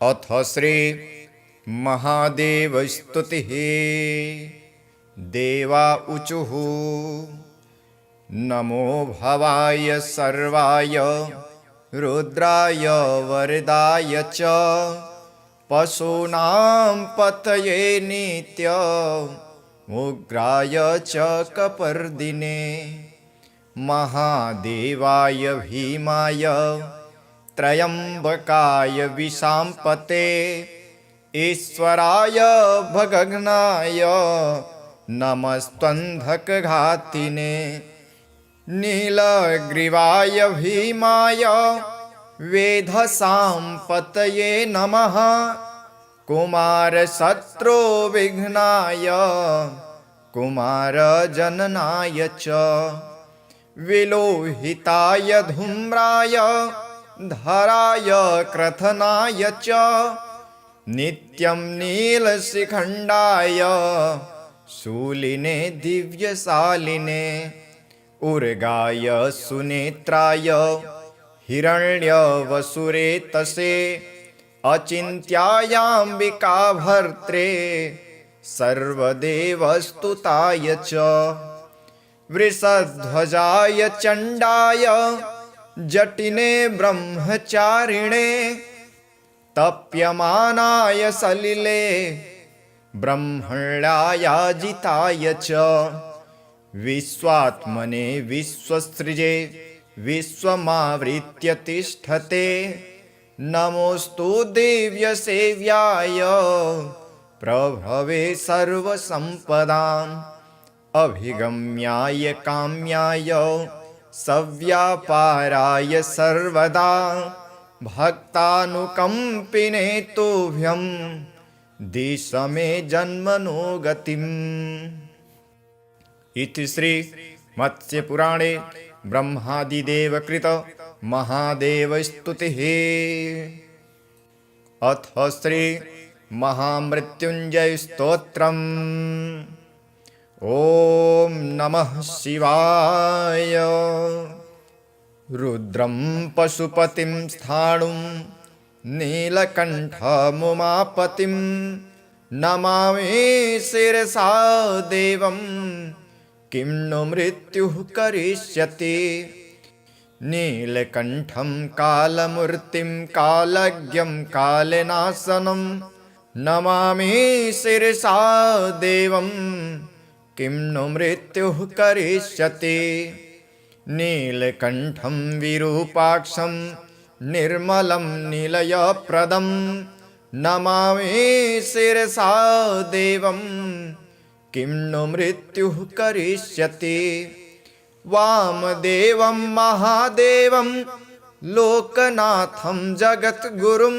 अथ श्री महादेवस्तुतिः। देवा ऊचुः नमो भवाय सर्वाय रुद्राय वरदाय च पशूनां पतये नित्य उग्राय च कपर्दिने महादेवाय भीमाय त्रयंबकाय विशाम्पते ईश्वराय भगघ्नाय नमस्त्वन्धकघातिने नीलग्रीवाय भीमाय वेधसां पतये नमः कुमारशत्रुविघ्नाय कुमारजननाय च विलोहिताय धूम्राय धराय क्रथनाय च नित्यं नीलशिखण्डाय शूलिने दिव्यशालिने उर्गाय सुनेत्राय हिरण्यवसुरेतसे अचिन्त्यायाम्बिकाभर्त्रे सर्वदेवस्तुताय च वृषध्वजाय चण्डाय जटिने ब्रह्मचारिणे तप्यमानाय सलिले ब्रह्मण्यायाजिताय च विश्वात्मने विश्वसृजे विश्वमावृत्य तिष्ठते नमोऽस्तु देव्यसेव्याय प्रभवे सर्वसम्पदाम् अभिगम्याय काम्याय सव्यापाराय सर्वदा भक्तानुकम्पिने तुभ्यं दिश मे जन्मनो गतिम्। इति श्री मत्स्यपुराणे ब्रह्मादिदेवकृत महादेवस्तुतिः। अथ श्री महामृत्युञ्जय स्तोत्रम्। ॐ नमः शिवाय। रुद्रं पशुपतिं स्थाणुं नीलकण्ठमुमापतिं नमामि शिरसा देवं किं नु मृत्युः करिष्यति। नीलकण्ठं कालमूर्तिं कालज्ञं कालनाशनं नमामि शिरसा देवं किं नु मृत्युः करिष्यति। नीलकण्ठं विरूपाक्षं निर्मलं निलयप्रदं नमामि शिरसा देवं किं नु मृत्युः करिष्यति। वामदेवं महादेवं लोकनाथं जगद्गुरुं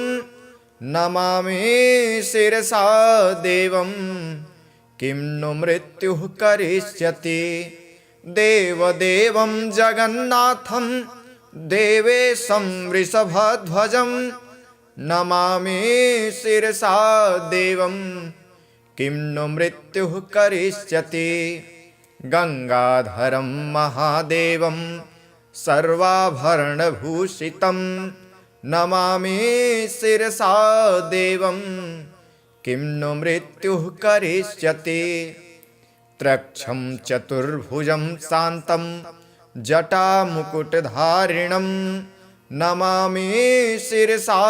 नमामि शिरसा देवं किं नु मृत्युः करिष्यति। देवदेवं जगन्नाथं देवेशं वृषभध्वजं नमामि शिरसा देवं किं नु मृत्युः करिष्यति। गंगाधरं महादेवं सर्वाभरणभूषितं नमामि शिरसा देवं किं नु मृत्युः करिष्यति। त्रक्षं चतुर्भुजं शान्तं जटामुकुटधारिणं नमामि शिरसा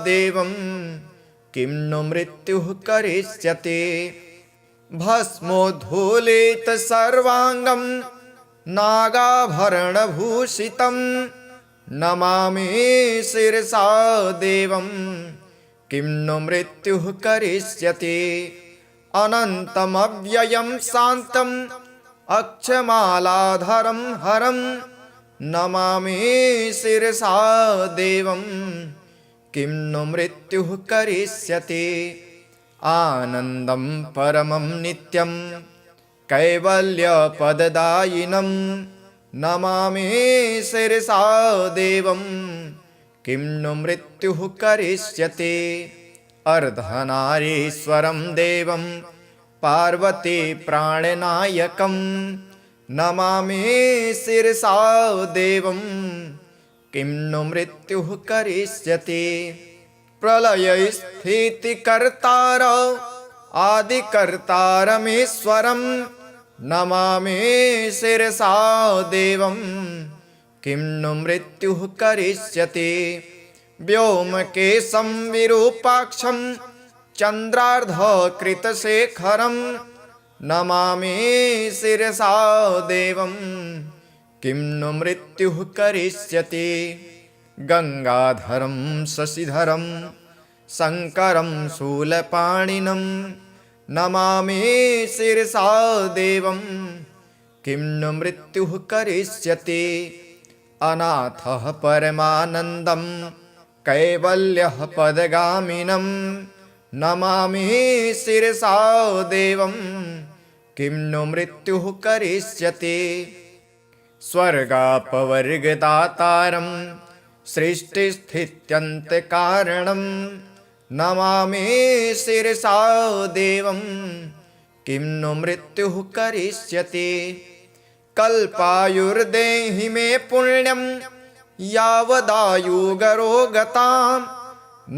देवं किं नु मृत्युः करिष्यति। भस्मोद्धूलितसर्वाङ्गं नागाभरणभूषितं नमामि शिरसा देवं किं नु मृत्युः करिष्यति। अनन्तमव्ययं शान्तम् अक्षमालाधरं हरं नमामि शिरसा देवं किं नु मृत्युः करिष्यति। आनन्दं परमं नित्यं कैवल्यपददायिनं नमामि शिरसा देवं किं नु मृत्युः करिष्यति। अर्धनारीश्वरं देवं पार्वती प्राणनायकं नमामि शिरसा देवं किं नु मृत्युः करिष्यति। प्रलयस्थितिकर्तार आदिकर्तारमीश्वरं नमामि शिरसा देवं किं नु मृत्युः करिष्यति व्योमकेशं विरूपाक्षं चन्द्रार्धकृतशेखरं नमामि शिरसा देवं किं नु मृत्युः करिष्यति गंगाधरं शशिधरं शंकरं शूलपाणिनं नमामि शिरसा देवं किं नु मृत्युः करिष्यति अनाथः परमानन्दं कैवल्यः पदगामिनं नमामि शिरसा देवं किं नु मृत्युः करिष्यति स्वर्गापवर्गदातारं सृष्टिस्थित्यन्तकारणं नमामि शिरसा देवं किं नु मृत्युः करिष्यति कल्पायुर्देहि मे पुण्यं यावदायुगरोगतां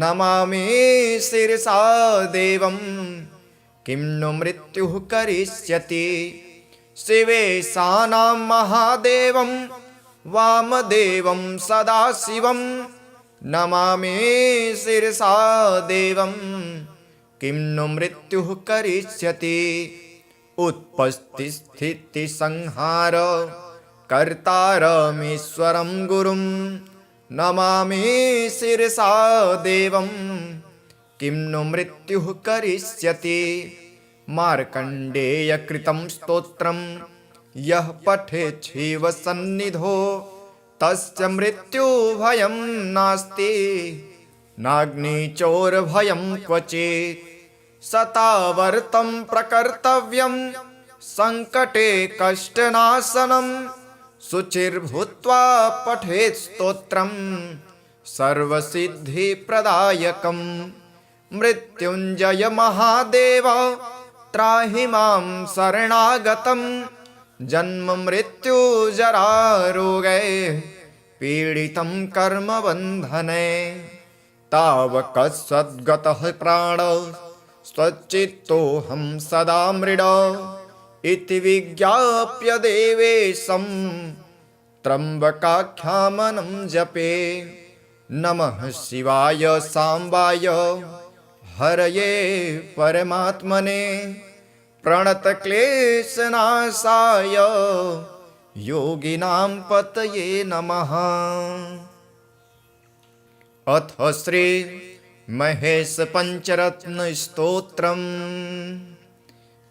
नमामि शिरसा देवं किं नु मृत्युः करिष्यति शिवेशानां महादेवं वामदेवं सदाशिवं नमामि शिरसा देवं किं नु मृत्युः करिष्यति उत्पत्तिस्थितिसंहार कर्तारमीश्वरं गुरुं नमामि शिरसा देवं किं नु मृत्युः करिष्यति मार्कण्डेयकृतं स्तोत्रं यः पठेत् शिवसन्निधौ तस्य मृत्युभयं नास्ति नाग्निचोरभयं क्वचित् शतावर्तं प्रकर्तव्यं संकटे कष्टनाशनं शुचिर्भूत्वा पठेत् स्तोत्रं सर्वसिद्धिप्रदायकं मृत्युञ्जय महादेव त्राहि मां शरणागतं जन्म मृत्यु जरा रोगै पीडितं कर्मबन्धने तावकसद्गतः प्राण स्वच्चित्तोऽहं सदा मृड इति विज्ञाप्य देवेशं त्र्यम्बकाख्यामनं जपे नमः शिवाय साम्बाय हरये परमात्मने प्रणतक्लेशनाशाय योगिनां पतये नमः। अथ श्री महेश पंचरत्न स्तोत्रम्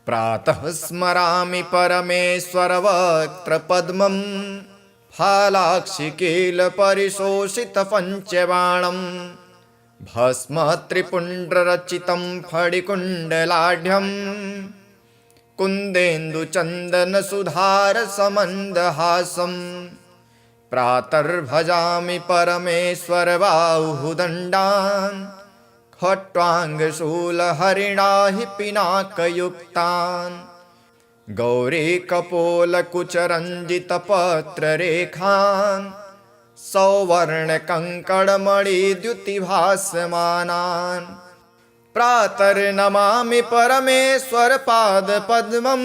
प्रातः स्मरामि परमेश्वर वक्त्रपद्मं फालाक्षिकील परिशोषित पंचबाणं भस्म त्रिपुण्ड्ररचितं फणिकुण्डलाढ्यं कुन्देन्दुचन्दनसुधारसमन्दहासं प्रातर्भजामि परमेश्वर बाहुदण्डान् खट्वाङ्गशूलहरिणाहि पिनाकयुक्तान् गौरीकपोलकुचरञ्जितपत्ररेखान् सौवर्णकङ्कणमणिद्युतिभासमानान् प्रातर्नमामि परमेश्वर पादपद्मं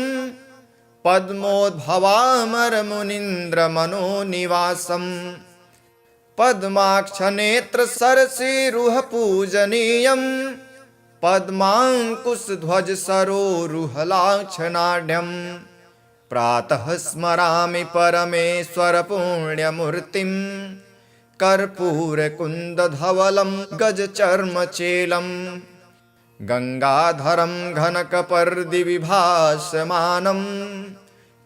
पद्मोद्भवामरमुनीन्द्रमनोनिवासं पद्माक्षनेत्रसरसीरुहपूजनीयं पद्माङ्कुशध्वजसरोरुहलाक्षनाढ्यं प्रातः स्मरामि परमेश्वर पुण्यमूर्तिं कर्पूरकुन्दधवलं गजचर्मचेलं गंगाधरं घनकपर्दिविभासमानं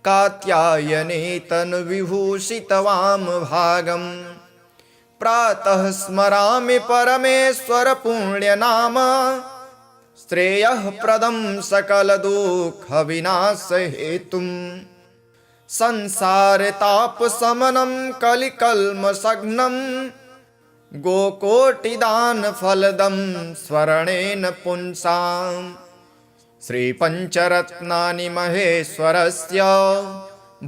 कात्यायने तनुविभूषितवामभागं प्रातः स्मरामि परमेश्वर पुण्यनाम श्रेयःप्रदं सकलदुःखविनाशहेतुं संसारतापशमनं कलिकल्मषघ्नं गोकोटिदानफलदं स्मरणेन पुंसां श्रीपञ्चरत्नानि महेश्वरस्य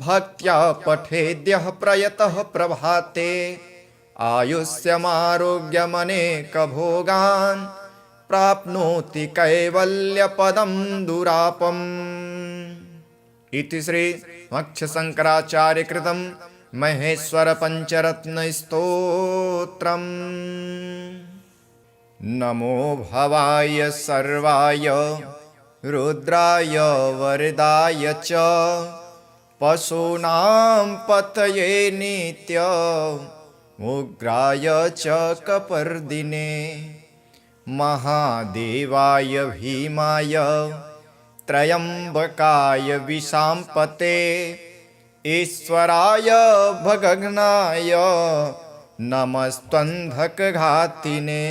भक्त्या पठेद्यः प्रयतः प्रभाते आयुष्यमारोग्यमनेकभोगान् प्राप्नोति कैवल्यपदं दुरापम्। इति श्री मत्स्यशङ्कराचार्यकृतं महेश्वरपञ्चरत्नस्तोत्रम्। नमो भवाय सर्वाय रुद्राय वरदाय च पशूनां पतये नित्य उग्राय च कपर्दिने महादेवाय भीमाय त्रयम्बकाय विशाम्पते ईश्वराय भगघ्नाय नमस्त्वन्धकघातिने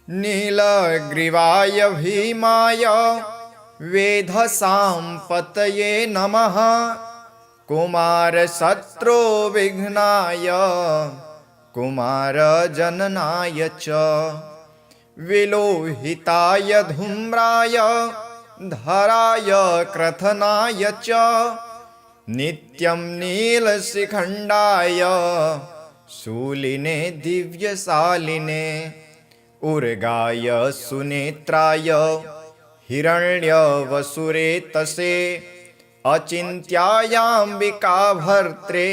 नीलग्रीवाय भीमाय वेधसां पतये नमः कुमारशत्रुविघ्नाय कुमारजननाय च विलोहिताय धूम्राय धराय क्रथनाय च नित्यं नीलशिखण्डाय शूलिने दिव्यशालिने उर्गाय सुनेत्राय हिरण्यवसुरेतसे अचिन्त्यायाम्बिकाभर्त्रे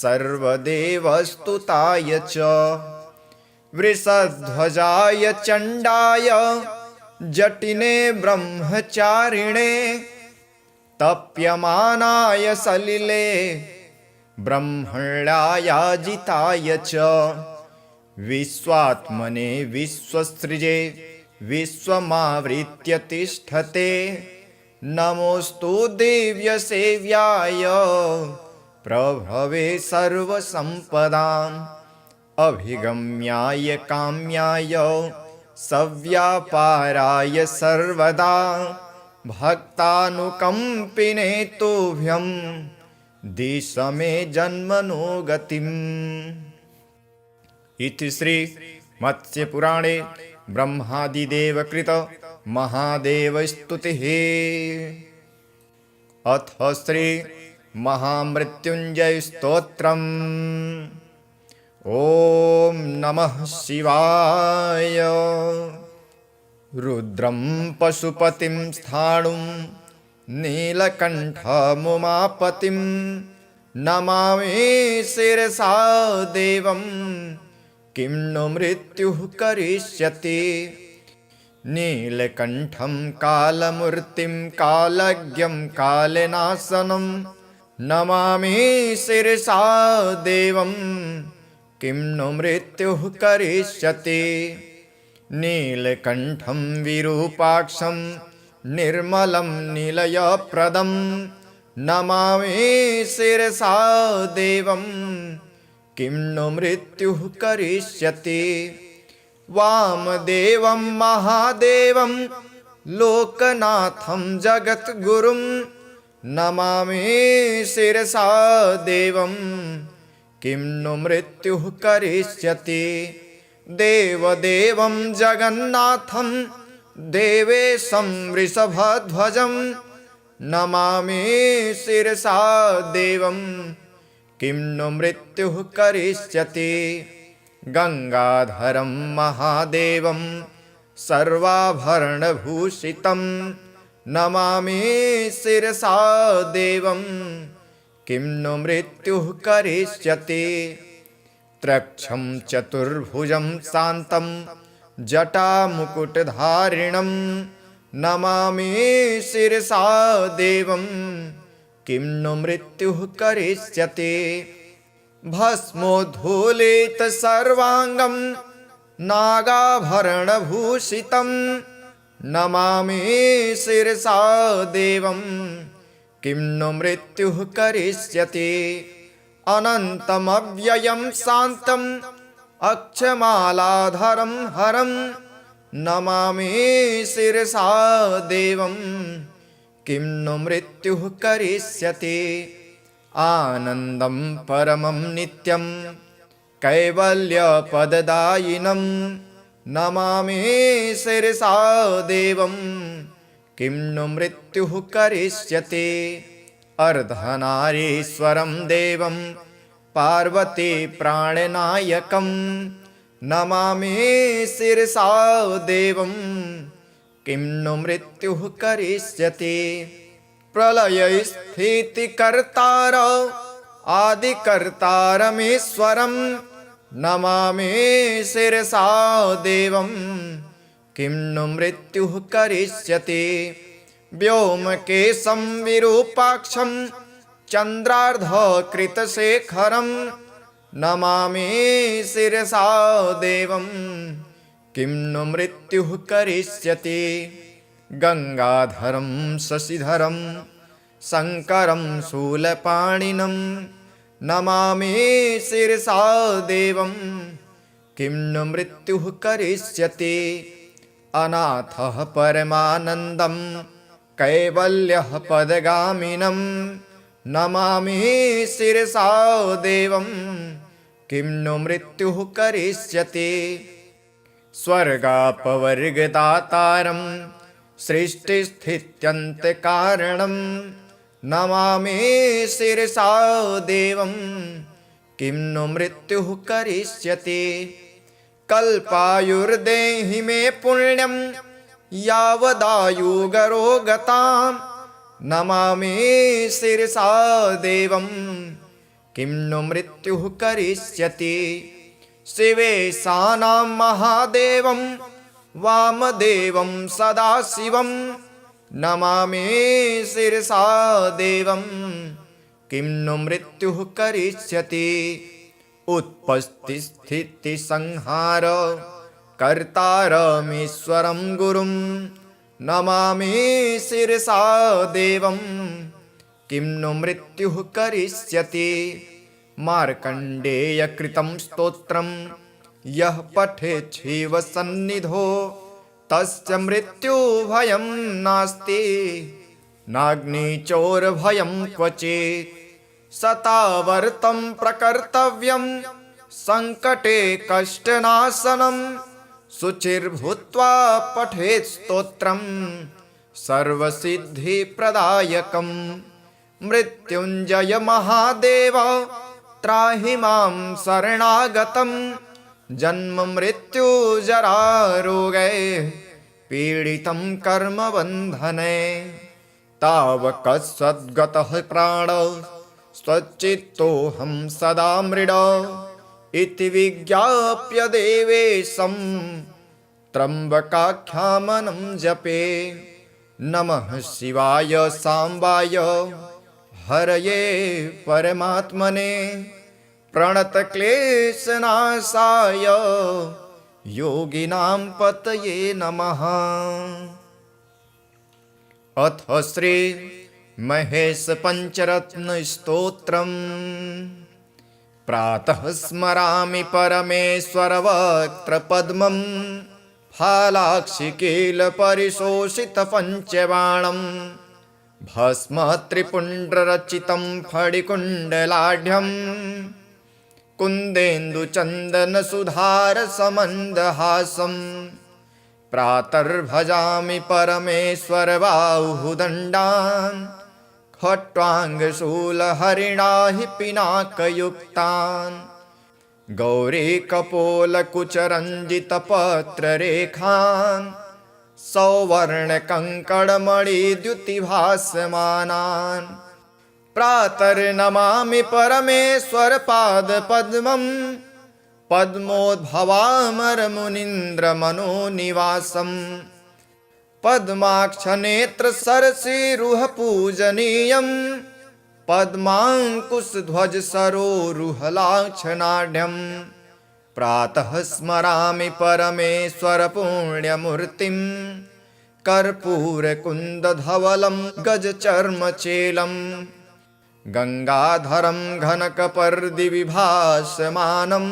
सर्वदेवस्तुताय च वृषध्वजाय चण्डाय जटिने ब्रह्मचारिणे तप्यमानाय सलिले ब्रह्मण्यायाजिताय च विश्वात्मने विश्वसृजे विश्वमावृत्य तिष्ठते नमोऽस्तु दिव्यसेव्याय प्रभवे सर्वसम्पदाम् अभिगम्याय काम्याय सव्यापाराय सर्वदा भक्तानुकम्पिने तुभ्यं दिश मे जन्मनो गतिम्। इति श्री मत्स्यपुराणे ब्रह्मादिदेवकृत महादेवस्तुतिः। अथ श्री महामृत्युञ्जय स्तोत्रम्। ॐ नमः शिवाय। रुद्रं पशुपतिं स्थाणुं नीलकण्ठमुमापतिं नमामि शिरसा देवं किं नु मृत्युः करिष्यति। नीलकण्ठं कालमूर्तिं कालज्ञं कालनाशनं नमामि शिरसा देवं किं नु मृत्युः करिष्यति। नीलकण्ठं विरूपाक्षं निर्मलं निलयप्रदं नमामि शिरसा देवं किं नु मृत्युः करिष्यति। वामदेवं महादेवं लोकनाथं जगद्गुरुं नमामि शिरसा देवं किं नु मृत्युः करिष्यति। देवदेवं जगन्नाथं देवेशं वृषभध्वजं नमामि शिरसा देवं किं नु मृत्युः करिष्यति। गंगाधरं महादेवं सर्वाभरणभूषितं नमामि शिरसा देवं किं नु मृत्युः करिष्यति। त्रक्षं चतुर्भुजं शान्तं जटामुकुटधारिणं नमामि शिरसा देवं किं नु मृत्युः करिष्यति। भस्मोद्धूलितसर्वाङ्गं नागाभरणभूषितं नमामि शिरसा देवं किं नु मृत्युः करिष्यति। अनन्तमव्ययं शान्तम् अक्षमालाधरं हरं नमामि शिरसा देवं किं नु मृत्युः करिष्यति। आनन्दं परमं नित्यं कैवल्यपददायिनं नमामि शिरसा देवं किं नु मृत्युः करिष्यति। अर्धनारीश्वरं देवं पार्वती प्राणनायकं नमामि शिरसा देवं किं नु मृत्युः करिष्यति। प्रलयस्थितिकर्तार आदिकर्तारमीश्वरं नमामि शिरसा देवं किं नु मृत्युः करिष्यति। व्योमकेशं विरूपाक्षं चन्द्रार्धकृतशेखरं नमामि शिरसा देवं किं नु मृत्युः करिष्यति। गंगाधरं शशिधरं शङ्करं शूलपाणिनं नमामि शिरसा देवं किं नु मृत्युः करिष्यति। अनाथः परमानन्दं कैवल्यः पदगामिनं नमामि शिरसा देवं किं नु मृत्युः करिष्यति। स्वर्गापवर्गदातारं सृष्टिस्थित्यन्तकारणं नमामि शिरसा देवं किं नु मृत्युः करिष्यति। कल्पायुर्देहि मे पुण्यं यावदायुगरोगतां नमामि शिरसा देवं किं नु मृत्युः करिष्यति। शिवेशानां महादेवं वामदेवं सदाशिवं नमामि शिरसा देवं किं नु मृत्युः करिष्यति। उत्पत्तिस्थितिसंहार कर्तारमीश्वरं गुरुं नमामि शिरसा देवं किं नु मृत्युः करिष्यति। मार्कण्डेयकृतं स्तोत्रं यः पठेत् शिवसन्निधौ तस्य मृत्युभयं नास्ति नाग्निचोरभयं क्वचित्। शतावर्तं प्रकर्तव्यं संकटे कष्टनाशनं शुचिर्भूत्वा पठेत् स्तोत्रं सर्वसिद्धिप्रदायकं। मृत्युञ्जय महादेव त्राहि मां शरणागतं जन्म मृत्यु जरा रोगैः पीडितं कर्मबन्धने। तावकसद्गतः प्राण स्वच्चित्तोऽहं सदा मृड इति विज्ञाप्य देवेशं त्र्यम्बकाख्यामनं जपे। नमः शिवाय साम्बाय हरये परमात्मने प्रणतक्लेशनाशाय योगिनां पतये नमः। अथ श्री महेश पंचरत्न स्तोत्रम्। प्रातः स्मरामि परमेश्वर वक्त्रपद्मं फालाक्षिकील परिशोषित पंचबाणं भस्म त्रिपुण्ड्ररचितं फडिकुण्डलाढ्यं कुन्देन्दुचन्दनसुधारसमन्दहासं। प्रातर्भजामि परमेश्वर बाहुदण्डान् खट्वाङ्गशूलहरिणाहि पिनाकयुक्तान् गौरीकपोलकुचरञ्जितपत्ररेखान् सौवर्णकङ्कणमणिद्युतिभासमानान्। प्रातर्नमामि परमेश्वर पादपद्मं पद्मोद्भवामरमुनीन्द्रमनोनिवासम्। पद्माक्षनेत्रसरसीरुहपूजनीयं पद्माङ्कुशध्वजसरोरुहलाक्षनाढ्यं। प्रातः स्मरामि परमेश्वर पुण्यमूर्तिं कर्पूरकुन्दधवलं गजचर्मचेलं। गंगाधरं घनकपर्दिविभासमानं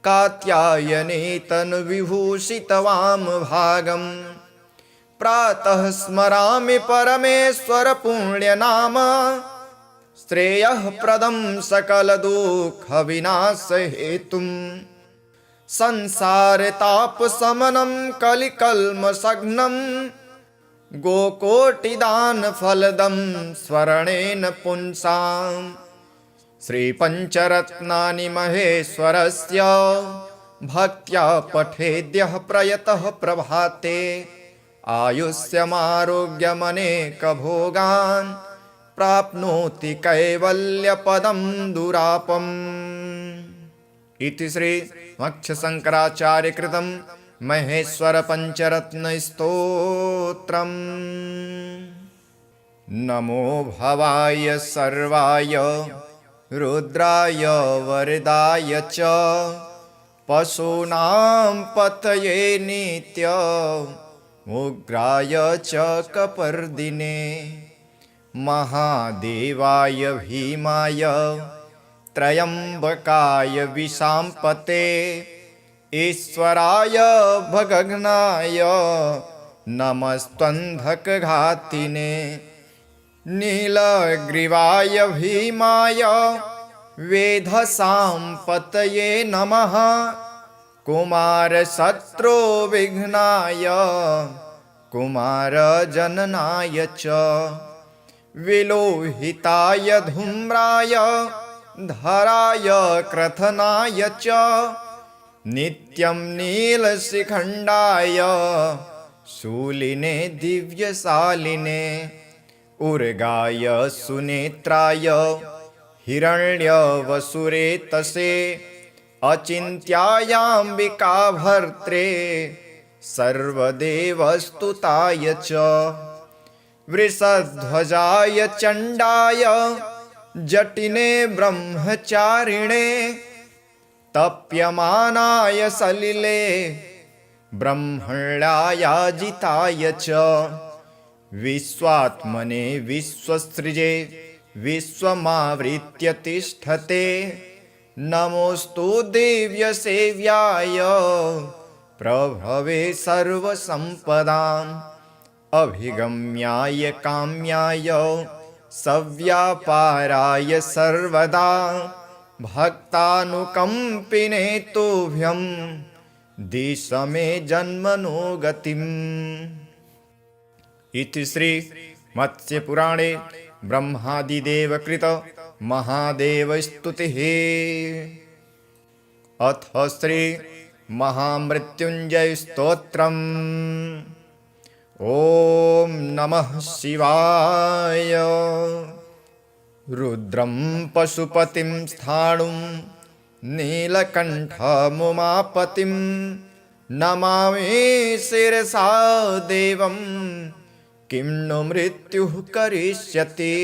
कात्यायने तनुविभूषितवामभागम्। प्रातः स्मरामि परमेश्वर पुण्यनाम श्रेयःप्रदं सकलदुःखविनाशहेतुम्। संसारतापशमनं कलिकल्मषघ्नं गोकोटिदानफलदं स्मरणेन पुंसाम्। श्रीपञ्चरत्नानि महेश्वरस्य भक्त्या पठेद्यः प्रयतः प्रभाते आयुष्यमारोग्यमनेकभोगान् प्राप्नोति कैवल्यपदं दुरापम्। इति श्री मत्स्यशङ्कराचार्य कृतं महेश्वर पंचरत्न स्तोत्रम्। नमो भवाय सर्वाय रुद्राय वरदाय च पशूनां पतये नित्य उग्राय च कपर्दिने महादेवाय भीमाय त्रयंबकाय विशाम्पते ईश्वराय भगघ्नाय नमस्त्वन्धकघातिने नीलग्रीवाय भीमाय वेधसां पतये नमः कुमारशत्रुविघ्नाय कुमारजननाय च विलोहिताय धूम्राय धराय क्रथनाय च नित्यं नीलशिखण्डाय शूलिने दिव्यशालिने उर्गाय सुनेत्राय हिरण्यवसुरेतसे अचिन्त्यायाम्बिका भर्त्रे सर्वदेवस्तुताय च वृषध्वजाय चण्डाय जटिने ब्रह्मचारिणे तप्यमानाय सलिले ब्रह्मण्यायाजिताय च विश्वात्मने विश्वसृजे विश्वमावृत्य तिष्ठते नमोस्तु दिव्यसेव्याय प्रभवे सर्वसम्पदाम् अभिगम्याय काम्याय सव्यापाराय सर्वदा भक्तानुकम्पिने तुभ्यं दिश मे जन्मनो गतिम्। इति श्री मत्स्यपुराणे ब्रह्मादिदेवकृत महादेवस्तुतिः। अथ श्री महामृत्युञ्जय स्तोत्रम्। ॐ नमः शिवाय। रुद्रं पशुपतिं स्थाणुं नीलकण्ठमुमापतिं नमामि शिरसा देवं किं नु मृत्युः करिष्यति।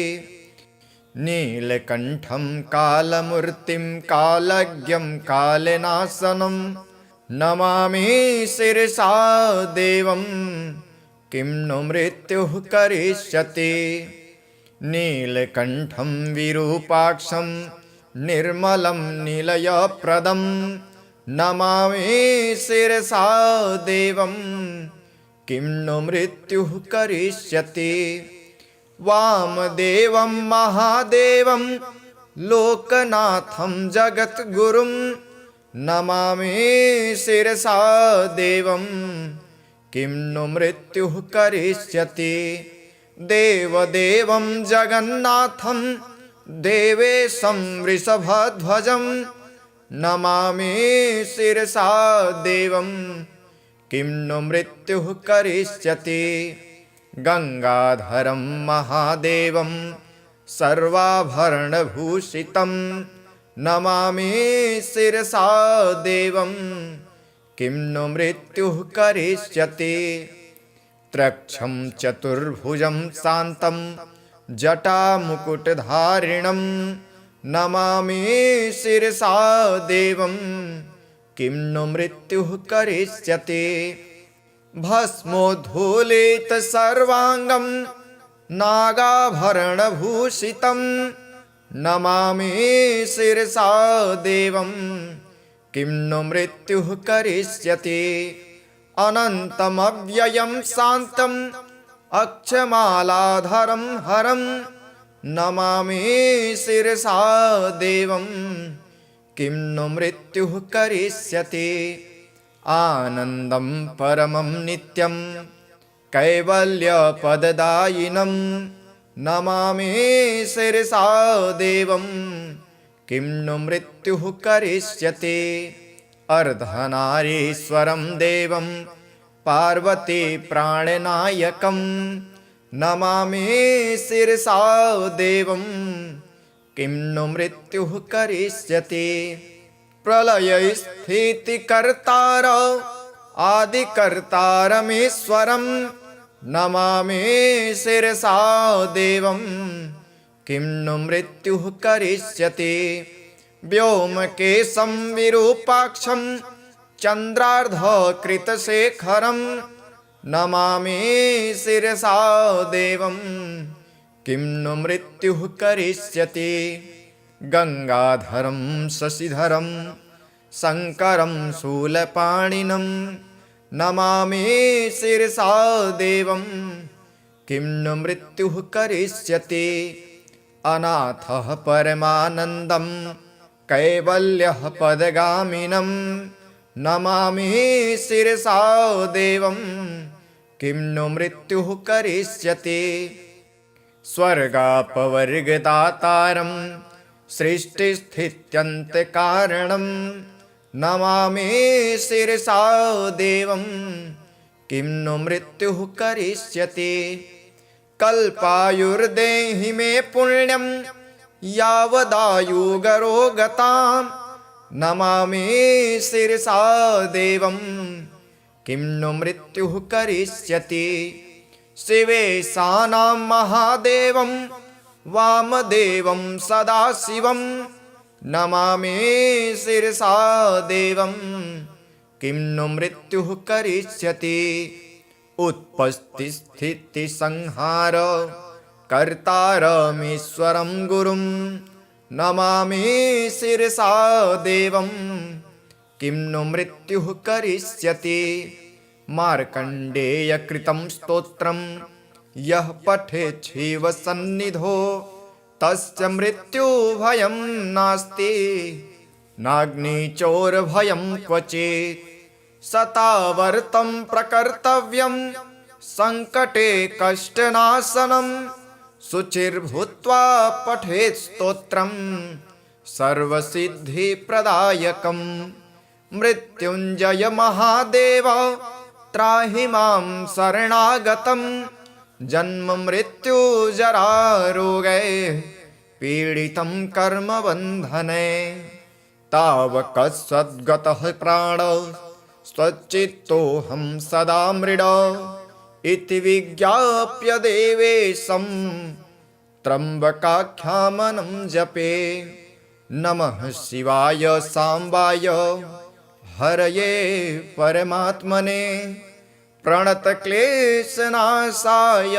नीलकण्ठं कालमूर्तिं कालज्ञं कालनाशनं नमामि शिरसा देवं किं नु मृत्युः करिष्यति। नीलकण्ठं विरूपाक्षं निर्मलं निलयप्रदं नमामि शिरसा देवं किं नु मृत्युः करिष्यति। वामदेवं महादेवं लोकनाथं जगद्गुरुं नमामि शिरसा देवं किं नु मृत्युः करिष्यति। देवदेवं जगन्नाथं देवेशं वृषभध्वजं नमामि शिरसा देवं किं नु मृत्युः करिष्यति। गंगाधरं महादेवं सर्वाभरणभूषितं नमामि शिरसा देवं किं नु मृत्युः करिष्यति। त्रक्षं चतुर्भुजं शान्तं जटामुकुटधारिणं नमामि शिरसा देवं किं नु मृत्युः करिष्यति। भस्मोद्धूलित सर्वांगं नागाभरणभूषितं नमामि शिरसा देवं किं नु मृत्युः करिष्यति। अनन्तमव्ययं शान्तम् अक्षमालाधरं हरं नमामि शिरसा देवं किं नु मृत्युः करिष्यति। आनन्दं परमं नित्यं कैवल्यपददायिनं नमामि शिरसा देवं किं नु मृत्युः करिष्यति। अर्धनारीश्वरं देवं पार्वती प्राणनायकं नमामि शिरसा देवं किं नु मृत्युः करिष्यति। प्रलयस्थितिकर्तार आदिकर्तारमीश्वरं नमामि शिरसा देवं किं नु मृत्युः करिष्यति। व्योमकेशं विरूपाक्षं चन्द्रार्धकृतशेखरं नमामि शिरसा देवं किं नु मृत्युः करिष्यति। गंगाधरं शशिधरं शङ्करं शूलपाणिनं नमामि शिरसा देवं किं नु मृत्युः करिष्यति। अनाथः परमानन्दं कैवल्यः पदगामिनं नमामि शिरसा देवं किं नु मृत्युः करिष्यति। स्वर्गापवर्गदातारं सृष्टिस्थित्यन्तकारणं नमामि शिरसा देवं किं नु मृत्युः करिष्यति। कल्पायुर्देहि मे पुण्यं यावदायुगरोगतां नमामि शिरसा देवं किं नु मृत्युः करिष्यति। शिवेशानां महादेवं वामदेवं सदाशिवं नमामि शिरसा देवं किं नु मृत्युः करिष्यति। उत्पत्तिस्थितिसंहार कर्तारमीश्वरं गुरुं नमामि शिरसा देवं किं नु मृत्युः करिष्यति। मार्कण्डेयकृतं स्तोत्रं यः पठेत् शिवसन्निधौ तस्य मृत्युभयं नास्ति नाग्निचोरभयं क्वचित्। शतावर्तं प्रकर्तव्यं सङ्कटे कष्टनाशनं शुचिर्भूत्वा पठेत् स्तोत्रं सर्वसिद्धिप्रदायकं। मृत्युञ्जय महादेव त्राहि मां शरणागतं जन्म मृत्यु जरा रोगे पीडितं कर्मबन्धने। तावकसद्गतः प्राण स्वच्चित्तोऽहं सदा मृड इति विज्ञाप्य देवेशं त्र्यम्बकाख्यामनं जपे। नमः शिवाय साम्बाय हरये परमात्मने प्रणतक्लेशनाशाय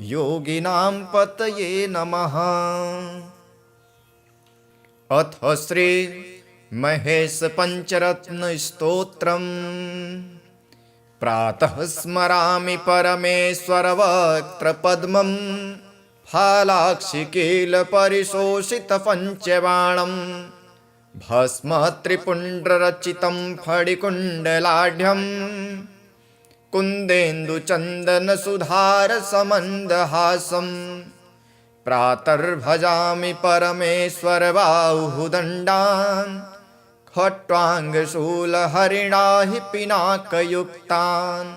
योगिनां पतये नमः। अथ श्री महेश पंचरत्नस्तोत्रम्। प्रातः स्मरामि परमेश्वरवक्त्रपद्मं फालाक्षिकीलपरिशोषितपञ्चबाणं भस्मत्रिपुण्ड्ररचितं फणिकुण्डलाढ्यं कुन्देन्दुचन्दनसुधारसमन्दहासं। प्रातर्भजामि परमेश्वरबाहुदण्डान् खट्वाङ्गशूलहरिणाहि पिनाकयुक्तान्।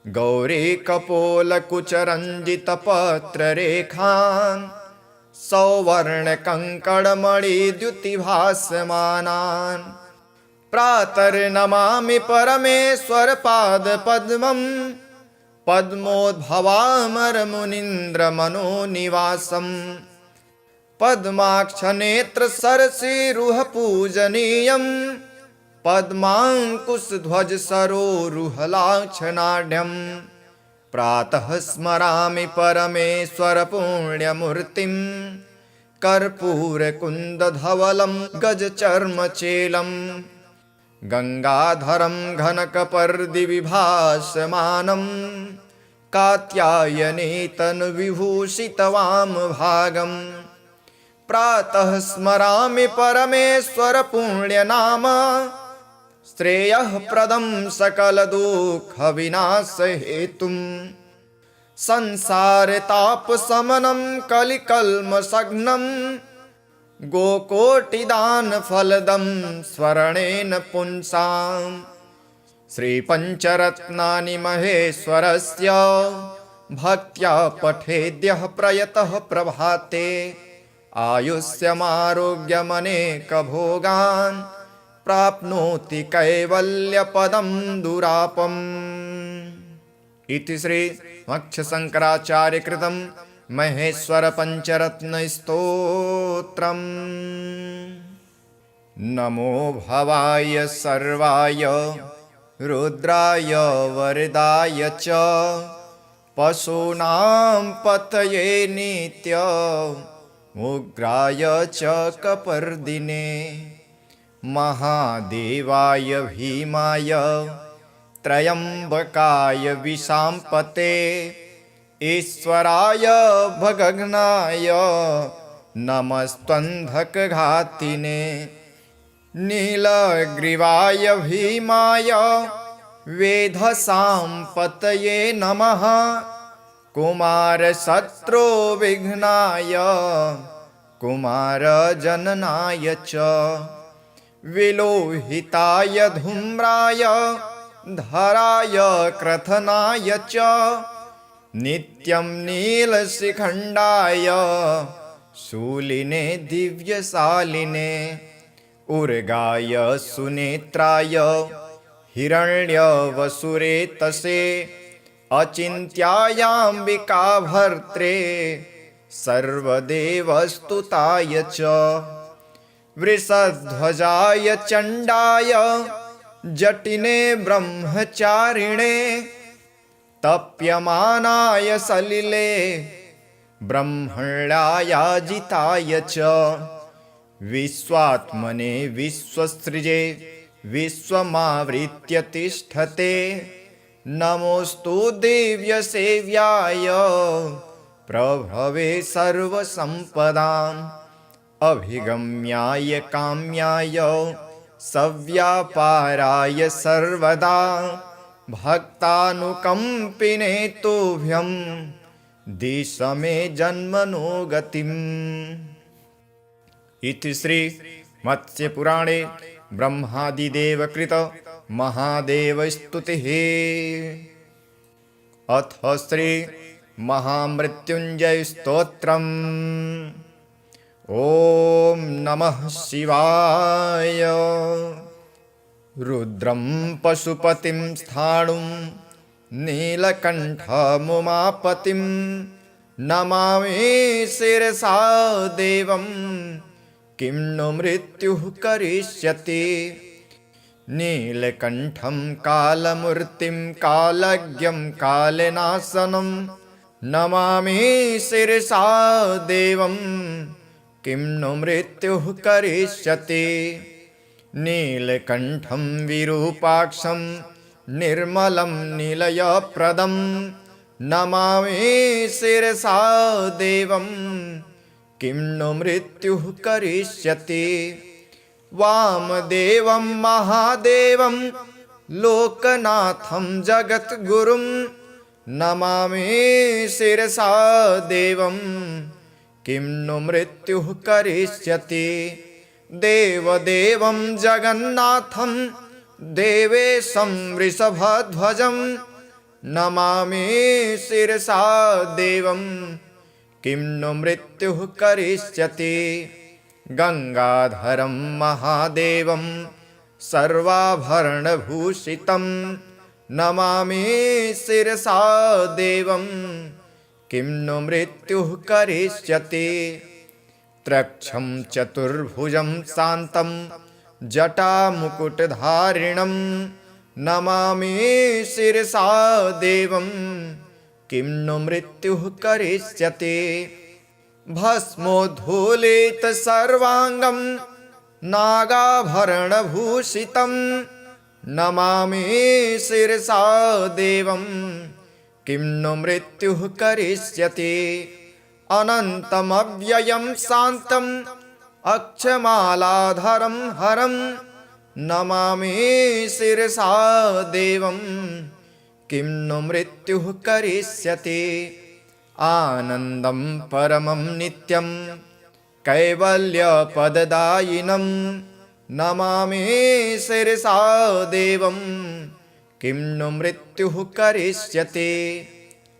गौरीकपोलकुचरञ्जितपत्ररेखान् सौवर्णकङ्कणमणिद्युतिभासमानान्। प्रातर्नमामि परमेश्वरपादपद्मं पद्मोद्भवामरमुनीन्द्रमनोनिवासं। पद्माक्षनेत्रसरसीरुहपूजनीयं पद्माङ्कुशध्वजसरोरुहलाक्षनाढ्यं। प्रातः स्मरामि परमेश्वरपुण्यमूर्तिं कर्पूरकुन्दधवलं गजचर्मचेलं। गङ्गाधरं घनकपर्दिविभासमानं कात्यायनीतनुविभूषितवामभागम्। प्रातः स्मरामि परमेश्वरपुण्यनाम श्रेयःप्रदं सकलदुःखविनाशहेतुं। संसारतापशमनं कलिकल्मषघ्नं गोकोटिदानफलदं स्वर्णेन पुंसाम् श्रीपञ्चरत्नानि महेश्वरस्य भक्त्या पठेद्यः प्रयतः प्रभाते आयुष्यमारोग्यमनेकभोगान् प्राप्नोति कैवल्यपदं दुरापम्। इति श्री मत्स्यशङ्कराचार्यकृतं महेश्वरपञ्चरत्नस्तोत्रम्। नमो भवाय सर्वाय रुद्राय वरदाय च पशूनां पतये नित्य उग्राय च कपर्दिने महादेवाय भीमाय त्रयम्बकाय विशाम्पते ईश्वराय भगघ्नाय नमस्त्वन्धकघातिने नीलग्रीवाय भीमाय वेधसाम्पतये नमः कुमारशत्रुविघ्नाय कुमारजननाय च विलोहिताय धूम्राय धराय क्रथनाय च नित्यं नीलशिखण्डाय शूलिने दिव्यशालिने उर्गाय सुनेत्राय हिरण्यवसुरेतसे अचिन्त्यायाम्बिकाभर्त्रे सर्वदेवस्तुताय च वृषध्वजाय चण्डाय जटिने ब्रह्मचारिणे तप्यमानाय सलिले ब्रह्मण्यायाजिताय च विश्वात्मने विश्वसृजे विश्वमावृत्य तिष्ठते नमोऽस्तु दिव्यसेव्याय प्रभवे सर्वसम्पदाम् अभिगम्याय काम्याय सव्यापाराय सर्वदा भक्तानुकम्पिने तुभ्यं दिश मे जन्मनो गतिम्। इति श्री मत्स्यपुराणे ब्रह्मादिदेवकृत महादेवस्तुतिः। अथ श्री महामृत्युञ्जय स्तोत्रम्। ॐ नमः शिवाय। रुद्रं पशुपतिं स्थाणुं नीलकण्ठमुमापतिं नमामि शिरसा देवं किं नु मृत्युः करिष्यति। नीलकण्ठं कालमूर्तिं कालज्ञं कालनाशनं नमामि शिरसा देवं किं नु मृत्युः करिष्यति। नीलकण्ठं विरूपाक्षं निर्मलं निलयप्रदं नमामि शिरसा देवं किं नु मृत्युः करिष्यति। वामदेवं महादेवं लोकनाथं जगद्गुरुं नमामि शिरसा देवं किं नु मृत्युः करिष्यति। देवदेवं जगन्नाथं देवेशं वृषभध्वजं नमामि शिरसा देवं किं नु मृत्युः करिष्यति। गंगाधरं महादेवं सर्वाभरणभूषितं नमामि शिरसा देवं किं नु मृत्युः करिष्यति। त्रक्षं चतुर्भुजं शान्तं जटामुकुटधारिणं नमामि शिरसा देवं किं नु मृत्युः करिष्यति। भस्मोद्धूलितसर्वाङ्गं नागाभरणभूषितं नमामि शिरसा देवं किं नु मृत्युः करिष्यति। अनन्तमव्ययं शान्तम् अक्षमालाधरं हरं नमामि शिरसा देवं किं नु मृत्युः करिष्यति। आनन्दं परमं नित्यं कैवल्यपददायिनं नमामि शिरसा देवं किं नु मृत्युः करिष्यति।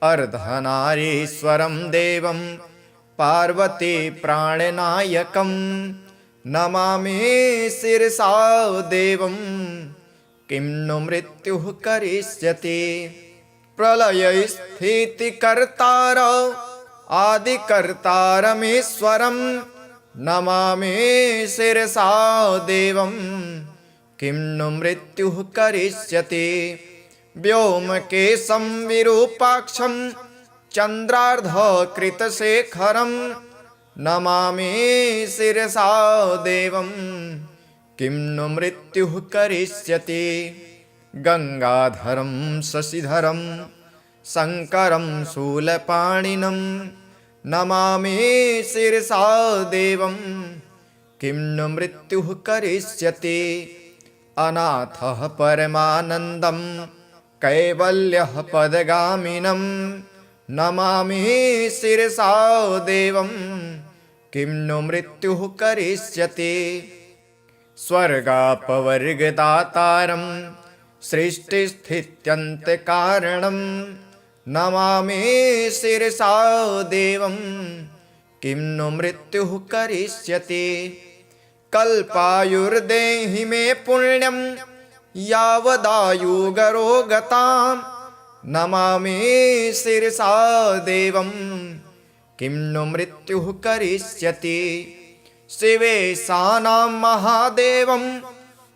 अर्धनारीश्वरं देवं पार्वती प्राणनायकं नमामि शिरसा देवं किं नु मृत्युः करिष्यति। प्रलयस्थितिकर्तार आदिकर्तारमीश्वरं नमामि शिरसा देवं किं नु मृत्युः करिष्यति। व्योमकेशं विरूपाक्षं चन्द्रार्धकृतशेखरं नमामि शिरसा देवं किं नु मृत्युः करिष्यति। गंगाधरं शशिधरं शङ्करं शूलपाणिनं नमामि शिरसा देवं किं नु मृत्युः करिष्यति। अनाथः परमानन्दं कैवल्यः पदगामिनं नमामि शिरसा देवं किं नु मृत्युः करिष्यति। स्वर्गापवर्गदातारं सृष्टिस्थित्यन्तकारणं नमामि शिरसा देवं किं नु मृत्युः करिष्यति। कल्पायुर्देहि मे पुण्यं यावदायुगरोगतां नमामि शिरसा देवं किं नु मृत्युः करिष्यति। शिवेशानां महादेवं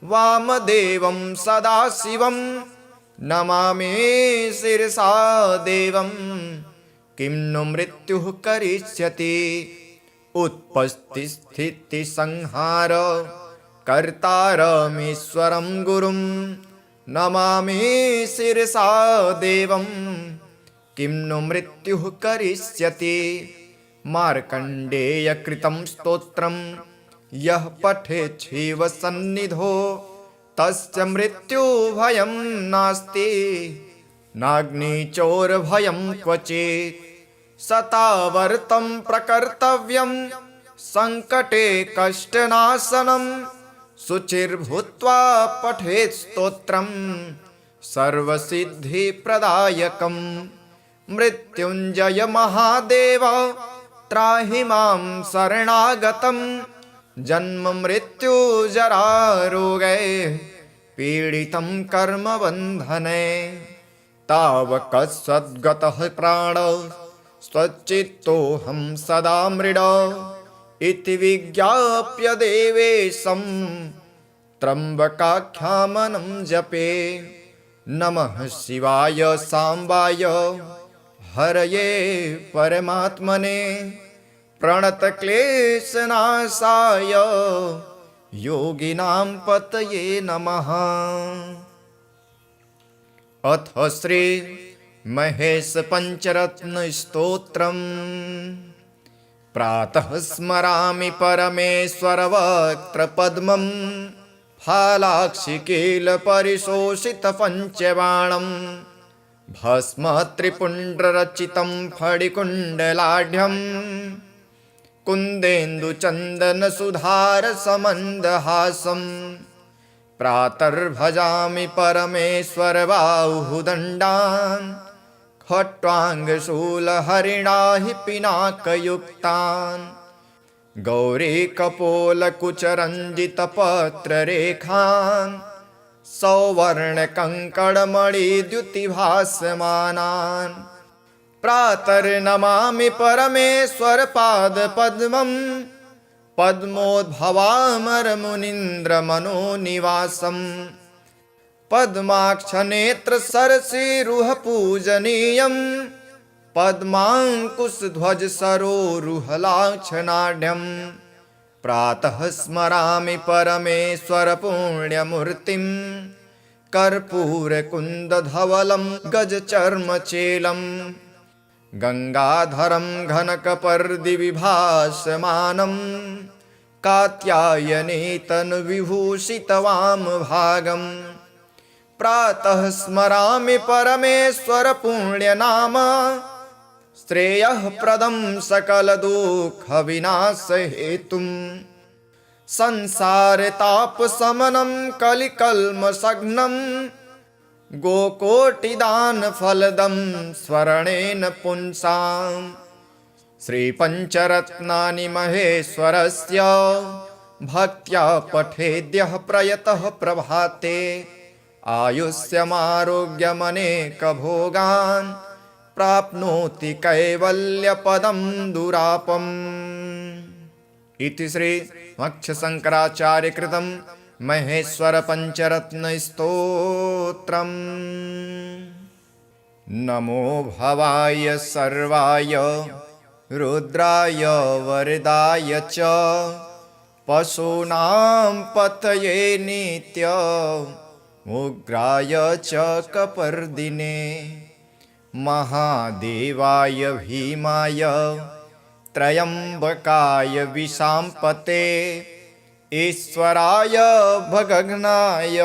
वामदेवं सदाशिवं नमामि शिरसा देवं किं नु मृत्युः करिष्यति। उत्पत्तिस्थितिसंहार कर्तारमीश्वरं गुरुं नमामि शिरसा देवं किं नु मृत्युः करिष्यति। मार्कण्डेयकृतं स्तोत्रं यः पठेत् शिवसन्निधौ तस्य मृत्युभयं नास्ति नाग्निचोरभयं क्वचित्। शतावर्तं प्रकर्तव्यं सङ्कटे कष्टनाशनं शुचिर्भूत्वा पठेत् स्तोत्रं सर्वसिद्धिप्रदायकं। मृत्युञ्जय महादेव त्राहि मां शरणागतं जन्म मृत्युजरारोगैः पीडितं कर्मबन्धने। तावकसद्गतः प्राण स्वच्चित्तोऽहं सदा मृड इति विज्ञाप्य देवेशं त्र्यम्बकाख्यामनं जपे। नमः शिवाय साम्बाय हरये परमात्मने प्रणतक्लेशनाशाय योगिनां पतये नमः। अथ श्री महेश पंचरत्न स्तोत्रम्। प्रातः स्मरामि परमेश्वर वक्त्रपद्मं फालाक्षिकील परिशोषित पंचबाणं भस्म त्रिपुण्ड्ररचितं फणिकुण्डलाढ्यं कुन्देन्दुचन्दनसुधारसमन्दहासं। प्रातर्भजामि परमेश्वर बाहुदण्डान् खट्वाङ्गशूलहरिणाहि पिनाकयुक्तान्। गौरीकपोलकुचरञ्जितपत्ररेखान् सौवर्णकङ्कणमणिद्युतिभासमानान्। प्रातर्नमामि परमेश्वर पादपद्मं पद्मोद्भवामरमुनीन्द्रमनोनिवासं। पद्माक्षनेत्रसरसीरुहपूजनीयं पद्माङ्कुशध्वजसरोरुहलाक्षनाढ्यं। प्रातः स्मरामि परमेश्वर पुण्यमूर्तिं कर्पूरकुन्दधवलं गजचर्मचेलं। गंगाधरं घनकपर्दिविभासमानं कात्यायने तनुविभूषितवामभागं। प्रातः स्मरामि परमेश्वर पुण्यनाम श्रेयःप्रदं सकलदुःखविनाशहेतुं संसारतापशमनं कलिकल्मषघ्नं गोकोटिदानफलदं स्मरणेन पुंसां श्रीपञ्चरत्नानि महेश्वरस्य भक्त्या पठेद्यः प्रयतः प्रभाते आयुष्यमारोग्यमनेकभोगान् प्राप्नोति कैवल्यपदं दुरापम्। इति श्री मत्स्यशङ्कराचार्य कृतं महेश्वर पंचरत्न स्तोत्रम्। नमो भवाय सर्वाय रुद्राय वरदाय च पशूनां पतये नित्य उग्राय च कपर्दिने महादेवाय भीमाय त्रयंबकाय विशाम्पते ईश्वराय भगघ्नाय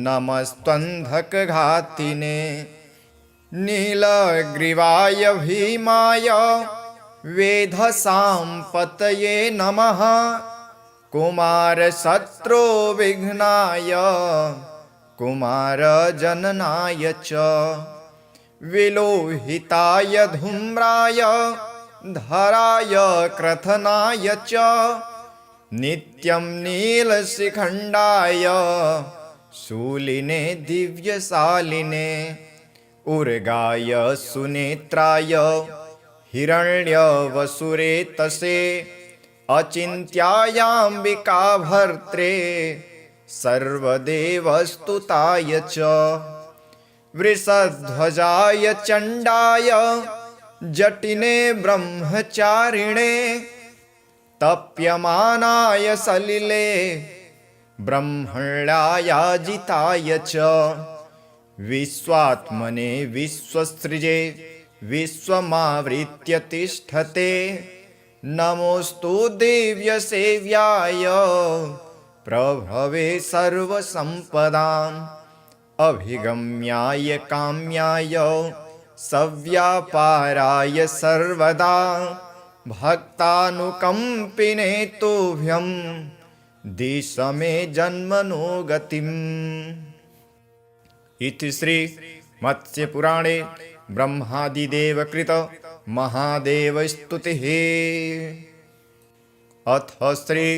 नमस्त्वन्धकघातिने नीलग्रीवाय भीमाय वेधसां पतये नमः कुमारशत्रुविघ्नाय कुमारजननाय च विलोहिताय धूम्राय धराय क्रथनाय च नित्यं नीलशिखण्डाय शूलिने दिव्यशालिने उर्गाय सुनेत्राय हिरण्यवसुरेतसे अचिन्त्यायाम्बिकाभर्त्रे सर्वदेवस्तुताय च वृषध्वजाय चण्डाय जटिने ब्रह्मचारिणे तप्यमानाय सलिले ब्रह्मण्यायाजिताय च विश्वात्मने विश्वसृजे विश्वमावृत्य तिष्ठते नमोऽस्तु दिव्यसेव्याय प्रभवे सर्वसम्पदाम् अभिगम्याय काम्याय सव्यापाराय सर्वदा भक्तानुकम्पिने तुभ्यं दिश मे जन्मनो गतिम्। इति श्री मत्स्यपुराणे ब्रह्मादिदेवकृत महादेवस्तुतिः। अथ श्री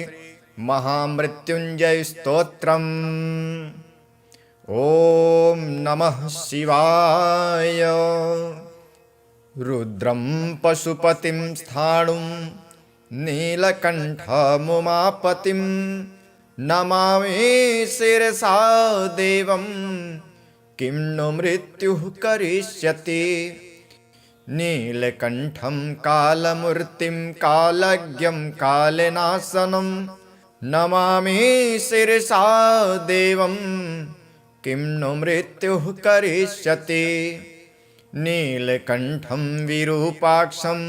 महामृत्युञ्जय स्तोत्रम्। ॐ नमः शिवाय। रुद्रं पशुपतिं स्थाणुं नीलकण्ठमुमापतिं नमामि शिरसा देवं किं नु मृत्युः करिष्यति। नीलकण्ठं कालमूर्तिं कालज्ञं कालनाशनं नमामि शिरसा देवं किं नु मृत्युः करिष्यति। नीलकण्ठं विरूपाक्षं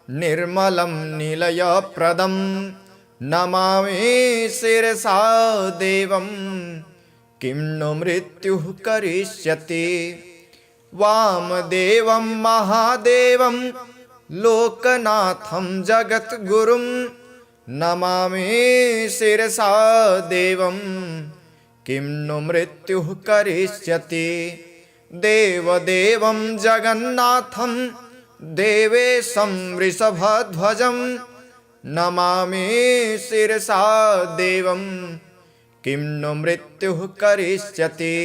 निर्मलं निलयप्रदं नमामि शिरसा देवं किं नु मृत्युः करिष्यति। वामदेवं महादेवं लोकनाथं जगद्गुरुं नमामि शिरसा देवं किं नु मृत्युः करिष्यति। देवदेवं जगन्नाथं देवेशं वृषभध्वजं नमामि शिरसा देवं किं नु मृत्युः करिष्यति।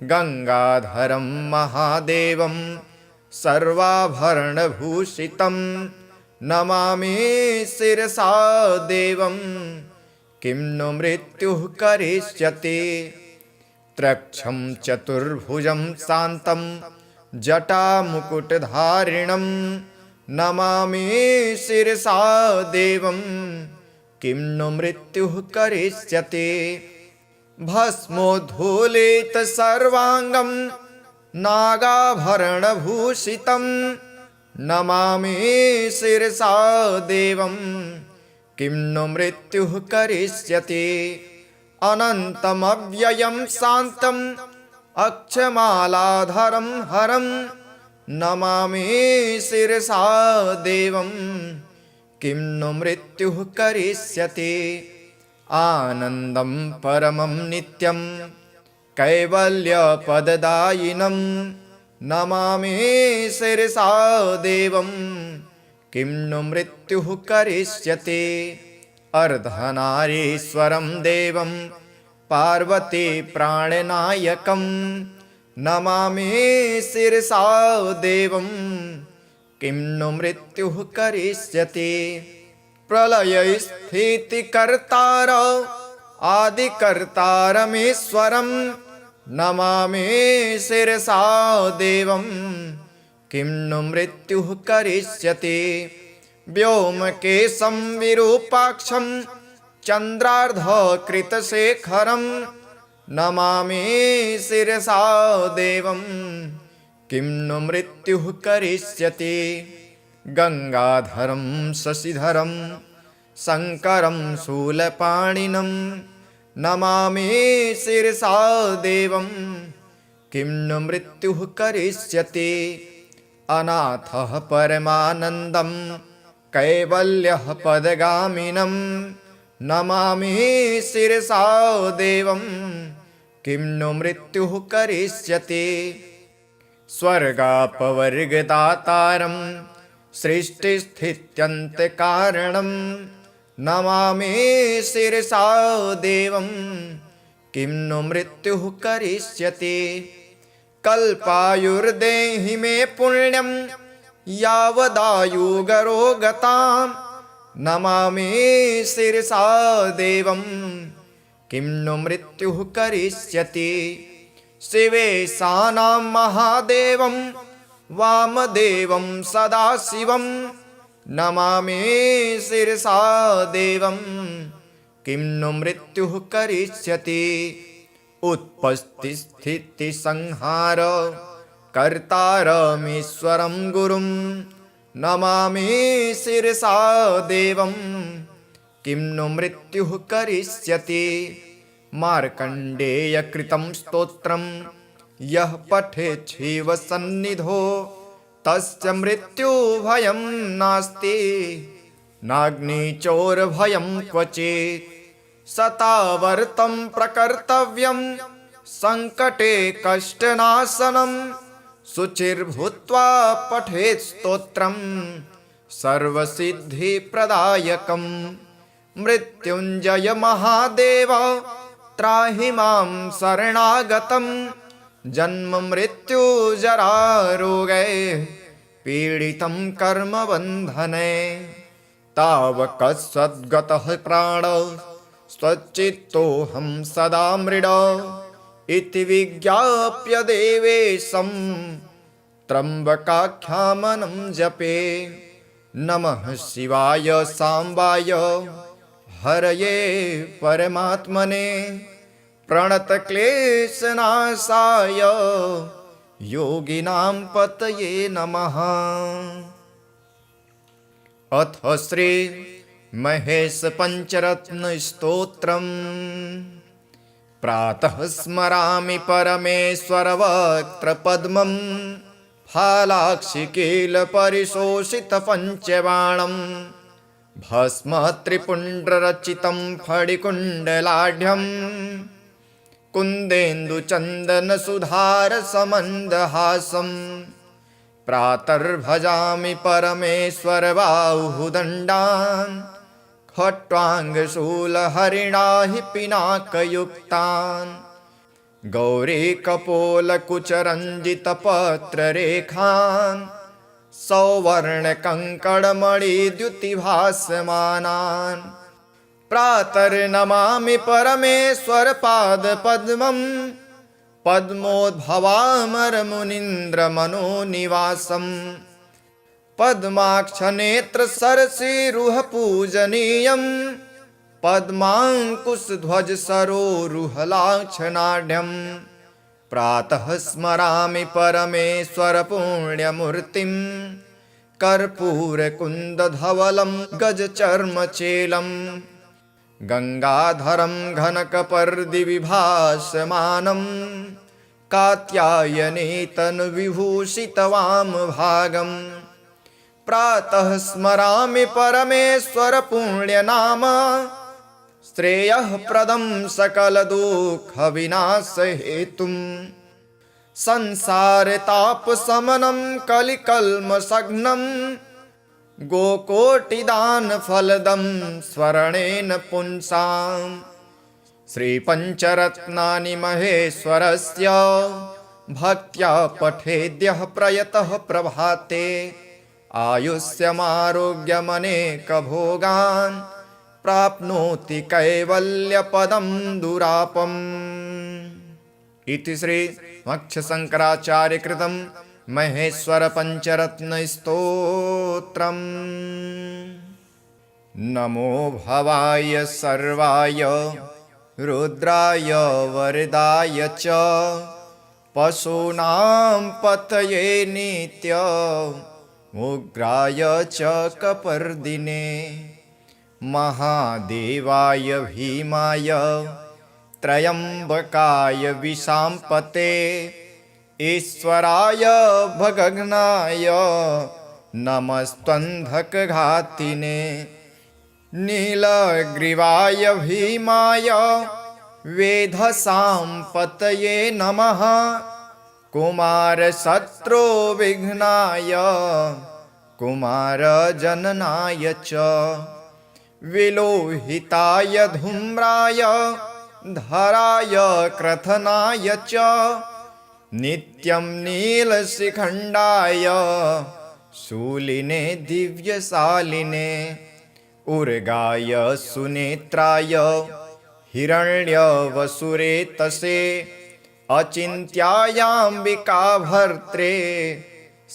गंगाधरं महादेवं सर्वाभरणभूषितं नमामि शिरसा देवं किं नु मृत्युः करिष्यति। त्रक्षं चतुर्भुजं शान्तं जटामुकुटधारिणं नमामि शिरसा देवं किं नु मृत्युः करिष्यति। भस्मोद्धूलितसर्वाङ्गं नागाभरणभूषितं नमामि शिरसा देवं किं नु मृत्युः करिष्यति। अनन्तमव्ययं शान्तम् अक्षमालाधरं हरं नमामि शिरसा देवं किं नु मृत्युः करिष्यति। आनन्दं परमं नित्यं कैवल्यपददायिनं नमामि शिरसा देवं किं नु मृत्युः करिष्यति। अर्धनारीश्वरं देवं पार्वती प्राणनायकं नमामि शिरसा देवं किं नु मृत्युः करिष्यति। प्रलयस्थितिकर्तार आदिकर्तारमीश्वरं नमामि शिरसा देवं किं नु मृत्युः करिष्यति। व्योमकेशं विरूपाक्षं चन्द्रार्धकृतशेखरं नमामि शिरसा देवं किं नु मृत्युः करिष्यति। गंगाधरं शशिधरं शङ्करं शूलपाणिनं नमामि शिरसा देवं किं नु मृत्युः करिष्यति। अनाथः परमानन्दं कैवल्यः पदगामिनं नमामि शिरसा देवं किं नु मृत्युः करिष्यति। स्वर्गापवर्गदातारं सृष्टिस्थित्यन्तकारणं नमामि शिरसा देवं किं नु मृत्युः करिष्यति। कल्पायुर्देहि मे पुण्यं यावदायुगरोगतां नमामि शिरसा देवं किं नु मृत्युः करिष्यति। शिवेशानां महादेवं वामदेवं सदाशिवं नमामि शिरसा देवं किं नु मृत्युः करिष्यति। उत्पत्तिस्थितिसंहार कर्तारमीश्वरं गुरुं नमामि शिरसा देवं किं नु मृत्युः करिष्यति। मार्कण्डेयकृतं स्तोत्रं यः पठेत् शिवसन्निधौ तस्य मृत्युभयं नास्ति नाग्निचोरभयं क्वचित्। शतावर्तं प्रकर्तव्यं संकटे कष्टनाशनं शुचिर्भूत्वा पठेत् स्तोत्रं सर्वसिद्धिप्रदायकं। मृत्युञ्जय महादेव त्राहि मां शरणागतं जन्म मृत्यु जरा रोगै पीडितं कर्मबन्धने। तावकसद्गतः प्राण स्वच्चित्तोऽहं सदा मृड इति विज्ञाप्य देवेशं त्र्यम्बकाख्यामनं जपे। नमः शिवाय साम्बाय हरये परमात्मने प्रणतक्लेशनाशाय योगिनां पतये नमः। अथ श्री महेश पंचरत्न स्तोत्रम्। प्रातः स्मरामि परमेश्वर वक्त्रपद्मं फालाक्षिकील परिशोषित पंचबाणं भस्म त्रिपुण्ड्ररचितं फडिकुण्डलाढ्यं कुन्देन्दुचन्दनसुधारसमन्दहासं। प्रातर्भजामि परमेश्वर बाहुदण्डान् खट्वाङ्गशूलहरिणाहि पिनाकयुक्तान्। गौरीकपोलकुचरञ्जितपत्ररेखान् सौवर्णकङ्कणमणिद्युतिभासमानान्। प्रातर्नमामि परमेश्वर पादपद्मं पद्मोद्भवामरमुनीन्द्रमनोनिवासम्। पद्माक्षनेत्रसरसीरुहपूजनीयं पद्माङ्कुशध्वजसरोरुहलाक्षनाढ्यं। प्रातः स्मरामि परमेश्वर पुण्यमूर्तिं कर्पूरकुन्दधवलं गजचर्मचेलं। गङ्गाधरं घनकपर्दिविभासमानं कात्यायने तनुविभूषितवामभागम् प्रातः स्मरामि परमेश्वर पुण्यनाम श्रेयःप्रदं सकलदुःखविनाशहेतुम् संसारतापशमनं कलिकल्मषघ्नं गोकोटिदानफलदं स्मरणेन पुंसाम् श्रीपञ्चरत्नानि महेश्वरस्य भक्त्या पठेद्यः प्रयतः प्रभाते आयुष्यमारोग्यमनेकभोगान् प्राप्नोति कैवल्यपदं दुरापम्। इति श्री मत्स्यशङ्कराचार्यकृतं महेश्वरपञ्चरत्नस्तोत्रम्। नमो भवाय सर्वाय रुद्राय वरदाय च पशूनां पतये नित्य उग्राय च कपर्दिने महादेवाय भीमाय त्रयम्बकाय विशाम्पते ईश्वराय भगघ्नाय नमस्त्वन्धकघातिने नीलग्रीवाय भीमाय वेधसां पतये नमः कुमारशत्रुविघ्नाय कुमारजननाय च विलोहिताय धूम्राय धराय क्रथनाय च नित्यं नीलशिखण्डाय शूलिने दिव्यशालिने उर्गाय सुनेत्राय हिरण्यवसुरेतसे अचिन्त्यायाम्बिकाभर्त्रे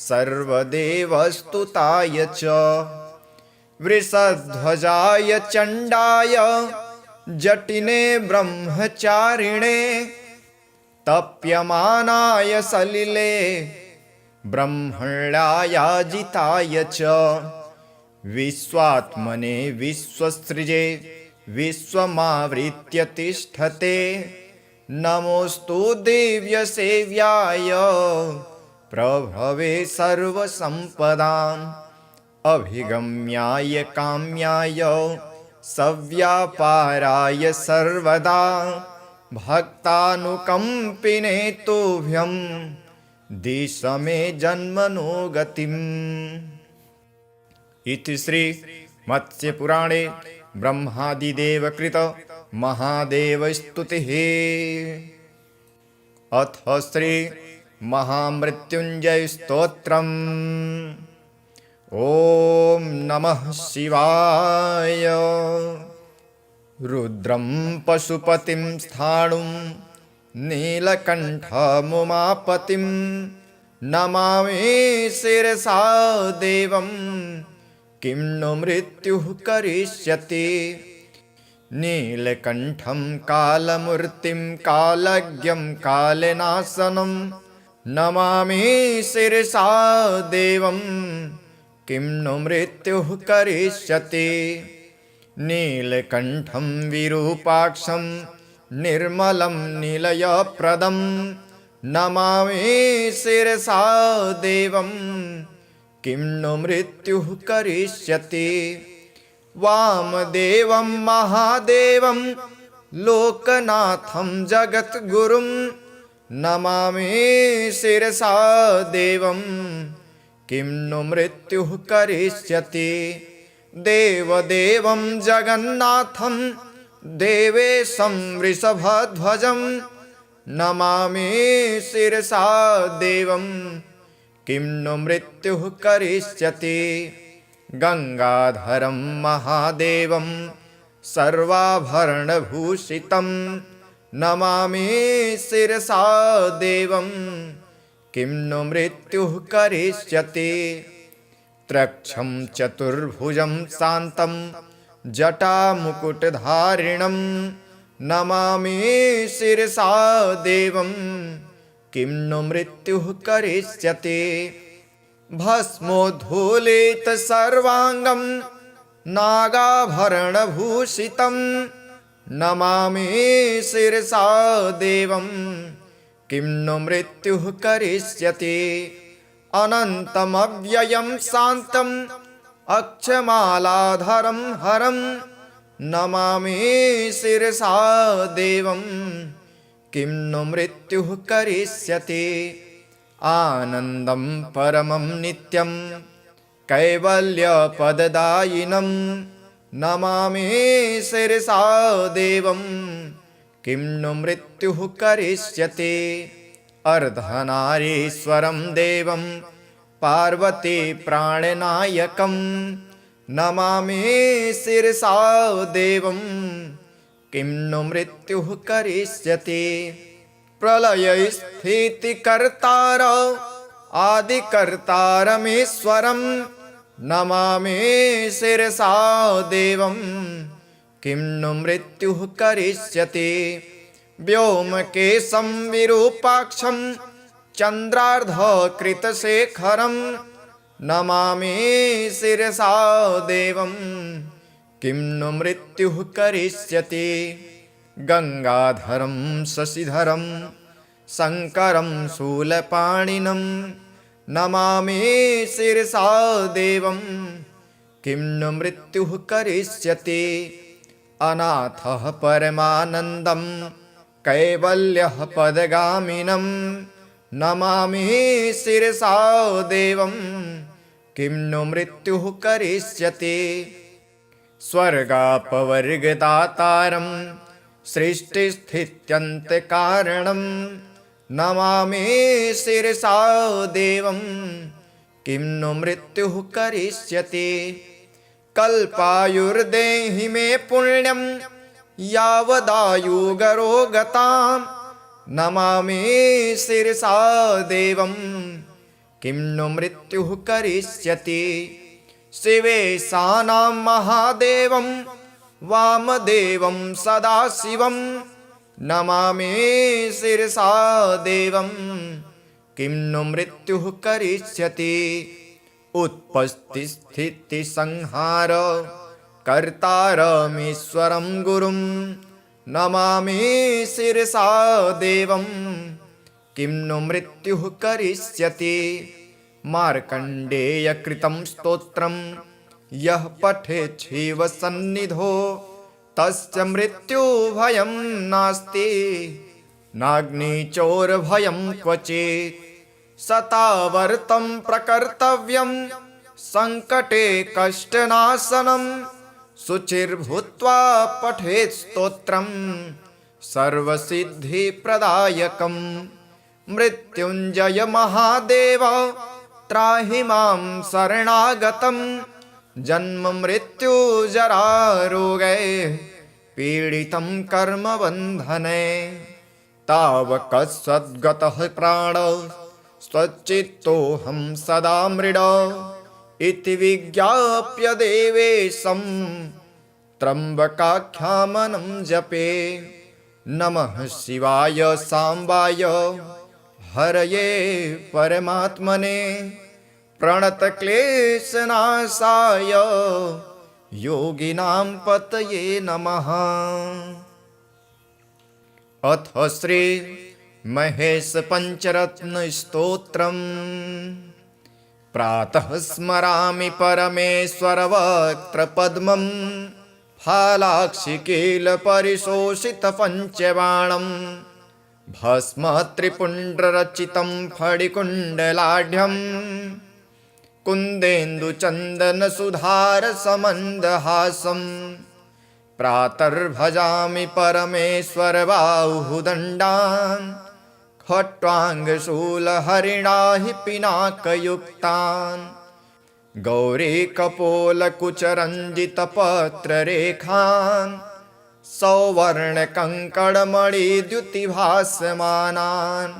सर्वदेवस्तुताय च वृषध्वजाय चण्डाय जटिने ब्रह्मचारिणे तप्यमानाय सलिले ब्रह्मण्यायाजिताय च विश्वात्मने विश्वसृजे विश्वमावृत्य तिष्ठते नमोऽस्तु दिव्यसेव्याय प्रभवे सर्वसम्पदाम् अभिगम्याय काम्याय सव्यापाराय सर्वदा भक्तानुकम्पिने तुभ्यं दिश मे जन्मनो गतिम्। इति श्री मत्स्यपुराणे ब्रह्मादिदेवकृत महादेवस्तुतिः। अथ श्री महामृत्युञ्जय स्तोत्रम्। ॐ नमः शिवाय। रुद्रं पशुपतिं स्थाणुं नीलकण्ठमुमापतिं नमामि शिरसा देवं किं नु मृत्युः करिष्यति। नीलकण्ठं कालमूर्तिं कालज्ञं कालनाशनं नमामि शिरसा देवं किं नु मृत्युः करिष्यति। नीलकण्ठं विरूपाक्षं निर्मलं निलयप्रदं नमामि शिरसा देवं किं नु मृत्युः करिष्यति। वामदेवं महादेवं लोकनाथं जगद्गुरुं नमामि शिरसा देवं किं नु मृत्युः करिष्यति। देवदेवं जगन्नाथं देवेशं वृषभध्वजं नमामि शिरसा देवं किं नु मृत्युः करिष्यति। गंगाधरं महादेवं सर्वाभरणभूषितं नमामि शिरसा देवं किं नु मृत्युः करिष्यति। त्रक्षं चतुर्भुजं शान्तं जटामुकुटधारिणं नमामि शिरसा देवं किं नु मृत्युः करिष्यति। भस्मोद्धूलित सर्वांगं नागाभरणभूषितं नमामि शिरसा देवं किं नु मृत्युः करिष्यति। अनन्तमव्ययं शान्तम् अक्षमालाधरं हरं नमामि शिरसा देवं किं नु मृत्युः करिष्यति। आनन्दं परमं नित्यं कैवल्यपददायिनं नमामि शिरसा देवं किं नु मृत्युः करिष्यति। अर्धनारीश्वरं देवं पार्वती प्राणनायकं नमामि शिरसा देवं किं नु मृत्युः करिष्यति। प्रलयस्थितिकर्तार आदिकर्तारमीश्वरं नमामि शिरसा देवं किं नु मृत्युः करिष्यति। व्योमकेशं विरूपाक्षं चन्द्रार्धकृतशेखरं नमामि शिरसा देवं किं नु मृत्युः करिष्यति। गंगाधरं शशिधरं शङ्करं शूलपाणिनं नमामि शिरसा देवं किं नु मृत्युः करिष्यति। अनाथः परमानन्दं कैवल्यः पदगामिनं नमामि शिरसा देवं किं नु मृत्युः करिष्यति। स्वर्गापवर्गदातारं सृष्टिस्थित्यन्तकारणं नमामि शिरसा देवं किं नु मृत्युः करिष्यति। कल्पायुर्देहि मे पुण्यं यावदायुगरोगतां नमामि शिरसा देवं किं नु मृत्युः करिष्यति। शिवेशानां महादेवं वामदेवं सदाशिवं नमामि शिरसा देवं किं नु मृत्युः करिष्यति। उत्पत्तिस्थितिसंहार कर्तारमीश्वरं गुरुं नमामि शिरसा देवं किं नु मृत्युः करिष्यति। मार्कण्डेयकृतं स्तोत्रं यः पठेत् शिवसन्निधौ तस्य मृत्युभयं नास्ति नाग्निचोरभयं क्वचित्। शतावर्तं प्रकर्तव्यं संकटे कष्टनाशनं शुचिर्भूत्वा पठेत् स्तोत्रं सर्वसिद्धिप्रदायकं। मृत्युञ्जय महादेव त्राहि मां शरणागतं जन्म मृत्यु जरा रोगे पीडितं कर्मबन्धने। तावकसद्गतः प्राण स्वच्चित्तोऽहं सदा मृड इति विज्ञाप्य देवेशं त्र्यम्बकाख्यामनं जपे। नमः शिवाय साम्बाय हरये परमात्मने प्रणतक्लेशनाशाय योगिनां पतये नमः। अथ श्री महेश पंचरत्न स्तोत्रम्। प्रातः स्मरामि परमेश्वर वक्त्रपद्मं फालाक्षिकीलपरिशोषित पञ्चबाणं भस्म त्रिपुण्ड्ररचितं फणिकुण्डलाढ्यं कुन्देन्दुचन्दनसुधारसमन्दहासं। प्रातर्भजामि परमेश्वर बाहुदण्डान् खट्वाङ्गशूलहरिणाहि पिनाकयुक्तान्। गौरीकपोलकुचरञ्जितपत्ररेखान् सौवर्णकङ्कणमणिद्युतिभासमानान्।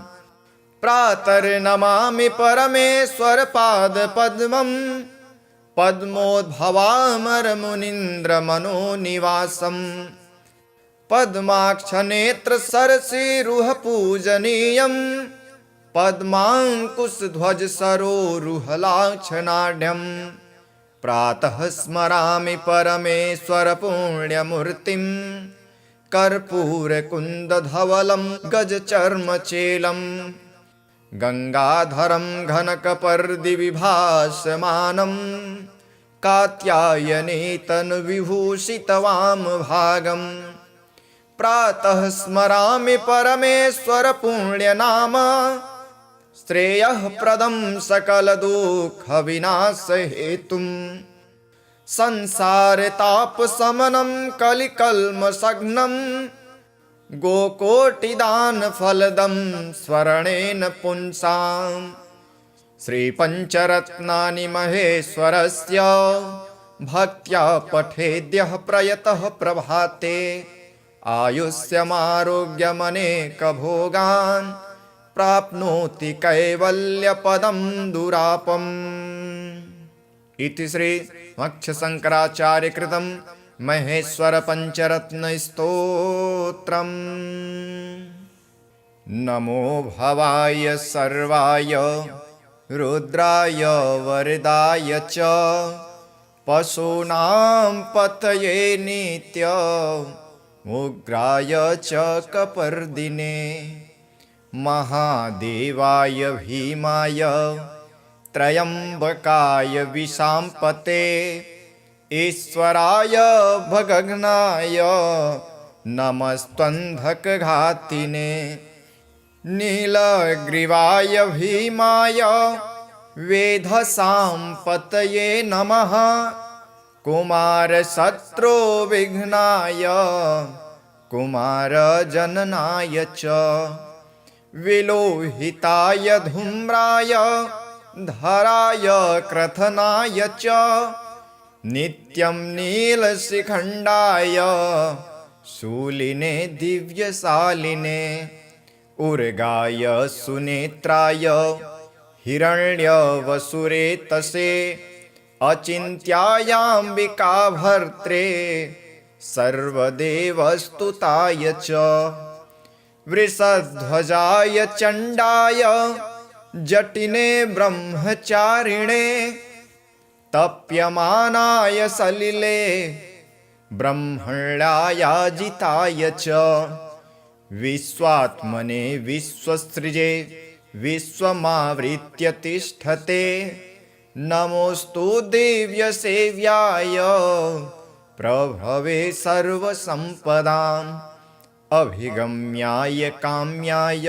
प्रातर्नमामि परमेश्वर पादपद्मं पद्मोद्भवामरमुनीन्द्रमनोनिवासं। पद्माक्षनेत्रसरसीरुहपूजनीयं पद्माङ्कुशध्वजसरोरुहलाक्षनाढ्यं। प्रातः स्मरामि परमेश्वर पुण्यमूर्तिं कर्पूरकुन्दधवलं गजचर्मचेलं गङ्गाधरं घनकपर्दिविभासमानं कात्यायने तनुविभूषितवामभागम् प्रातः स्मरामि परमेश्वरपुण्यनाम श्रेयःप्रदं सकलदुःखविनाशहेतुं संसारतापशमनं कलिकल्मषघ्नं गोकोटिदानफलदं स्मरणेन पुंसां श्रीपञ्चरत्नानि महेश्वरस्य भक्त्या पठेद्यः प्रयतः प्रभाते आयुष्यमारोग्यमनेकभोगान् प्राप्नोति कैवल्यपदं दुरापम्। इति श्री मत्स्यशङ्कराचार्यकृतं महेश्वरपञ्चरत्नस्तोत्रम्। नमो भवाय सर्वाय रुद्राय वरदाय च पशूनां पतये नित्य उग्राय च कपर्दिने महादेवाय भीमाय त्रयम्बकाय विशाम्पते ईश्वराय भगघ्नाय नमस्त्वन्धकघातिने नीलग्रीवाय भीमाय वेधसां पतये नमः कुमारशत्रुविघ्नाय कुमारजननाय च विलोहिताय धूम्राय धराय क्रथनाय च नित्यं नीलशिखण्डाय शूलिने दिव्यशालिने उर्गाय सुनेत्राय हिरण्यवसुरेतसे अचिन्त्यायाम्बिकाभर्त्रे सर्वदेवस्तुताय च वृषध्वजाय चण्डाय जटिने ब्रह्मचारिणे तप्यमानाय सलिले ब्रह्मण्यायाजिताय च विश्वात्मने विश्वसृजे विश्वमावृत्य तिष्ठते नमोस्तु दिव्यसेव्याय प्रभवे सर्वसम्पदाम् अभिगम्याय काम्याय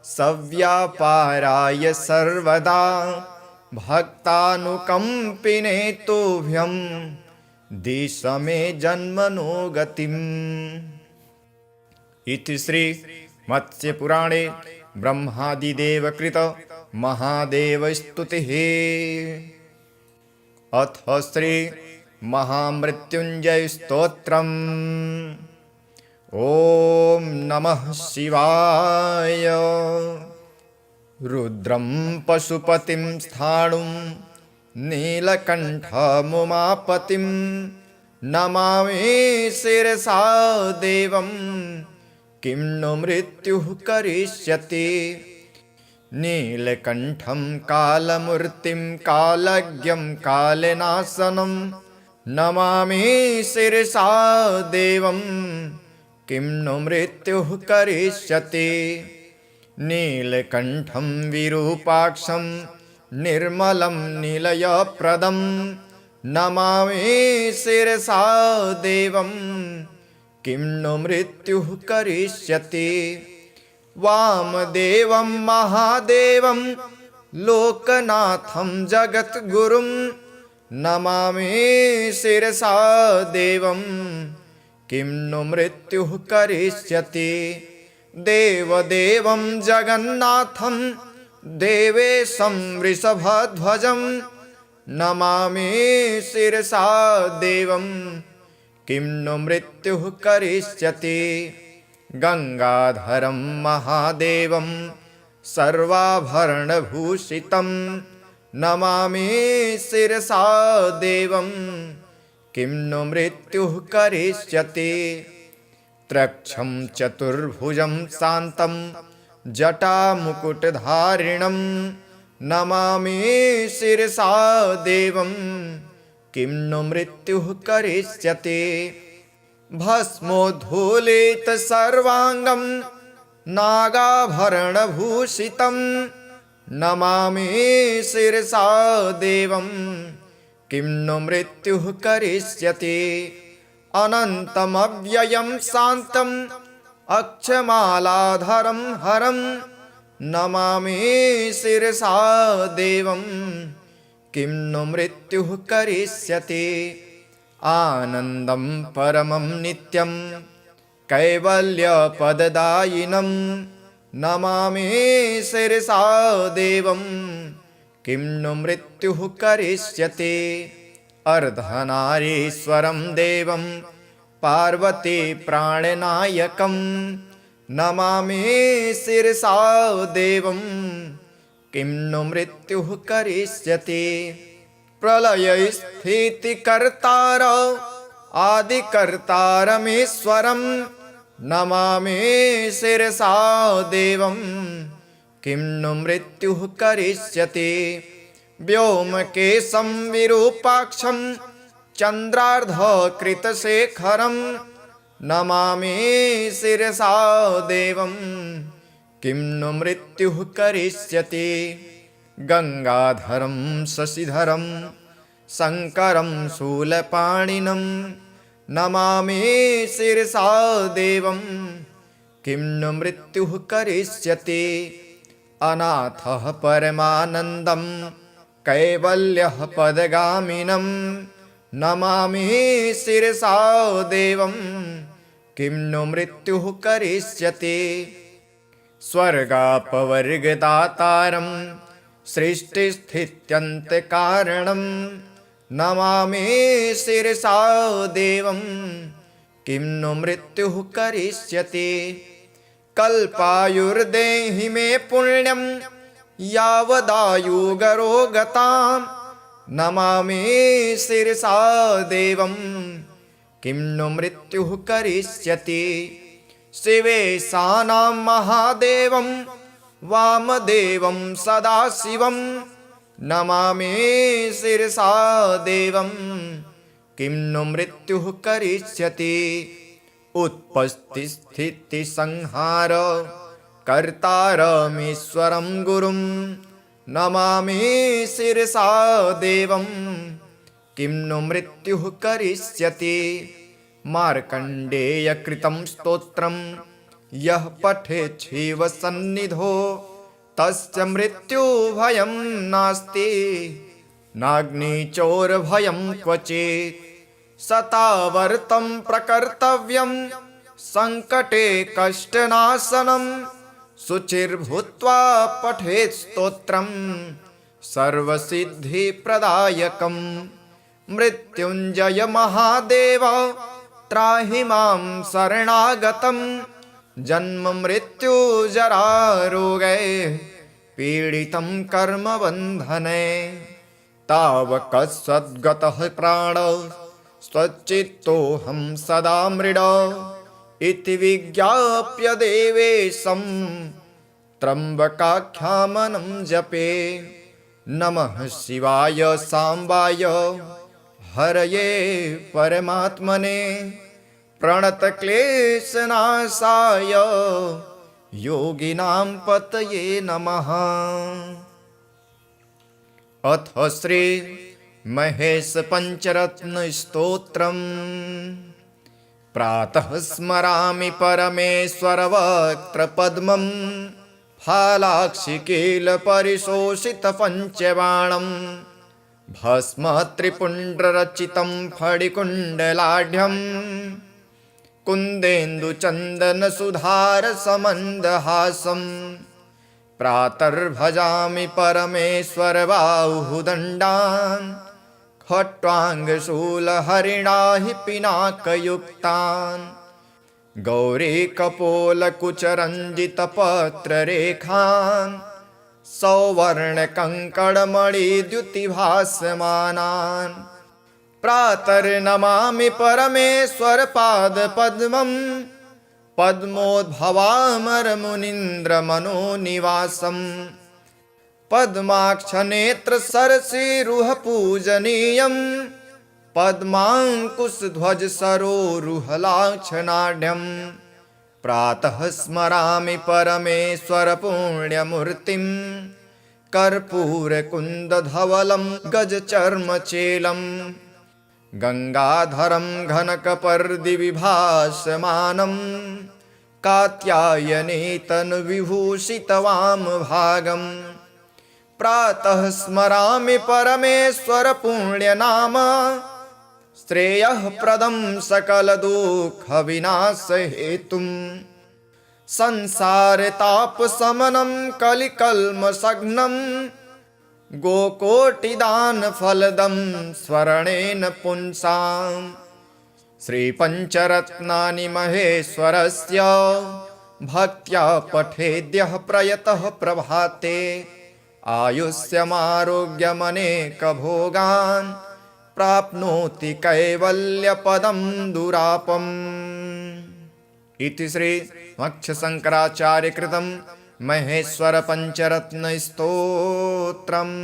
सव्यापाराय सर्वदा भक्तानुकम्पिने तुभ्यं दिश मे जन्मनो गतिम्। इति श्री मत्स्यपुराणे ब्रह्मादिदेवकृत महादेवस्तुतिः। अथ श्री महामृत्युञ्जय स्तोत्रम्। ॐ नमः शिवाय। रुद्रं पशुपतिं स्थाणुं नीलकण्ठमुमापतिं नमामि शिरसा देवं किं नु मृत्युः करिष्यति। नीलकण्ठं कालमूर्तिं कालज्ञं कालनाशनं नमामि शिरसा देवं किं नु मृत्युः करिष्यति। नीलकण्ठं विरूपाक्षं निर्मलं निलयप्रदं नमामि शिरसा देवं किं नु मृत्युः करिष्यति। वामदेवं महादेवं लोकनाथं जगद्गुरुं नमामि शिरसा देवं किं नु मृत्युः करिष्यति। देवदेवं जगन्नाथं देवेशं वृषभध्वजं नमामि शिरसा देवं किं नु मृत्युः करिष्यति। गङ्गाधरं महादेवं सर्वाभरणभूषितं नमामि शिरसा देवं किं नु मृत्युः करिष्यति। त्रक्षं चतुर्भुजं शान्तं जटामुकुटधारिणं नमामि शिरसा देवं किं नु मृत्युः करिष्यति। भस्मोद्धूलित सर्वांगं नागाभरणभूषितं नमामि शिरसा देवं किं नु मृत्युः करिष्यति अनन्तमव्ययं शान्तम् अक्षमालाधरं हरं नमामि शिरसा देवं किं नु मृत्युः करिष्यति आनन्दं परमं नित्यं कैवल्यपददायिनं नमामि शिरसा देवं किं नु मृत्युः करिष्यति अर्धनारीश्वरं देवं पार्वती प्राणनायकं नमामि शिरसा देवं किं नु मृत्युः करिष्यति प्रलयस्थितिकर्तार आदिकर्तारमीश्वरं नमामि शिरसा देवं किं नु मृत्युः करिष्यति व्योमकेशं विरूपाक्षं चन्द्रार्धकृतशेखरं नमामि शिरसा देवं किं नु मृत्युः करिष्यति गंगाधरं शशिधरं शङ्करं शूलपाणिनं नमामि शिरसा देवं किं नु मृत्युः करिष्यति अनाथः परमानन्दं कैवल्यः पदगामिनं नमामि शिरसा देवं किं नु मृत्युः करिष्यति स्वर्गापवर्गदातारं सृष्टिस्थित्यन्तकारणं नमामि शिरसा देवं किं नु मृत्युः करिष्यति कल्पायुर्देहि मे पुण्यं यावदायुगरोगतां नमामि शिरसा देवं किं नु मृत्युः करिष्यति शिवेशानां महादेवं वामदेवं सदाशिवं नमामि शिरसा देवं किं नु मृत्युः करिष्यति उत्पत्तिस्थितिसंहार कर्तारमीश्वरं गुरुं नमामि शिरसा देवं किं नु मृत्युः करिष्यति मार्कण्डेयकृतं स्तोत्रं यः पठेत् शिवसन्निधौ तस्य मृत्युभयं नास्ति नाग्निचोरभयं क्वचित् शतावर्तं प्रकर्तव्यं सङ्कटे कष्टनाशनं शुचिर्भूत्वा पठेत् स्तोत्रं सर्वसिद्धिप्रदायकं मृत्युञ्जय महादेव त्राहि मां शरणागतं जन्म मृत्युजरारोगैः पीडितं कर्मबन्धने तावकसद्गतः प्राण स्वच्चित्तोऽहं सदा मृड इति विज्ञाप्य देवेशं त्र्यम्बकाख्यामनं जपे नमः शिवाय साम्बाय हरये परमात्मने प्रणतक्लेशनाशाय योगिनां पतये नमः। अथ श्री महेश पंचरत्नस्तोत्रम् प्रातः स्मरामि परमेश्वरवक्त्रपद्मं फालाक्षिकीलपरिशोषितपञ्चबाणं भस्मत्रिपुण्ड्ररचितं फडिकुण्डलाढ्यं कुन्देन्दुचन्दनसुधारसमन्दहासं प्रातर्भजामि परमेश्वरबाहुदण्डान् खट्वाङ्गशूलहरिणाहि पिनाकयुक्तान् गौरीकपोलकुचरञ्जितपत्ररेखान् सौवर्णकङ्कणमणिद्युतिभासमानान् प्रातर्नमामि परमेश्वरपादपद्मं पद्मोद्भवामरमुनीन्द्रमनोनिवासं पद्माक्षनेत्रसरसीरुहपूजनीयं पद्माङ्कुशध्वज सरोरुहलाक्षनाढ्यम् प्रातः स्मरामि परमेश्वर पुण्यमूर्तिं कर्पूरकुन्दधवलं गजचर्मचेलं गङ्गाधरं घनकपर्दिविभासमानं कात्यायने तनुविभूषितवामभागम् प्रातः स्मरामि परमेश्वर पुण्यनाम श्रेयःप्रदं सकलदुःखविनाशहेतुं संसारतापशमनं कलिकल्मषघ्नं गोकोटिदानफलदं स्मरणेन पुंसां श्रीपञ्चरत्नानि महेश्वरस्य भक्त्या पठेद्यः प्रयतः प्रभाते आयुष्यमारोग्यमनेकभोगान् प्राप्नोति कैवल्यपदं दुरापम्। इति श्री मत्स्यशङ्कराचार्यकृतं महेश्वर पञ्चरत्नस्तोत्रम्।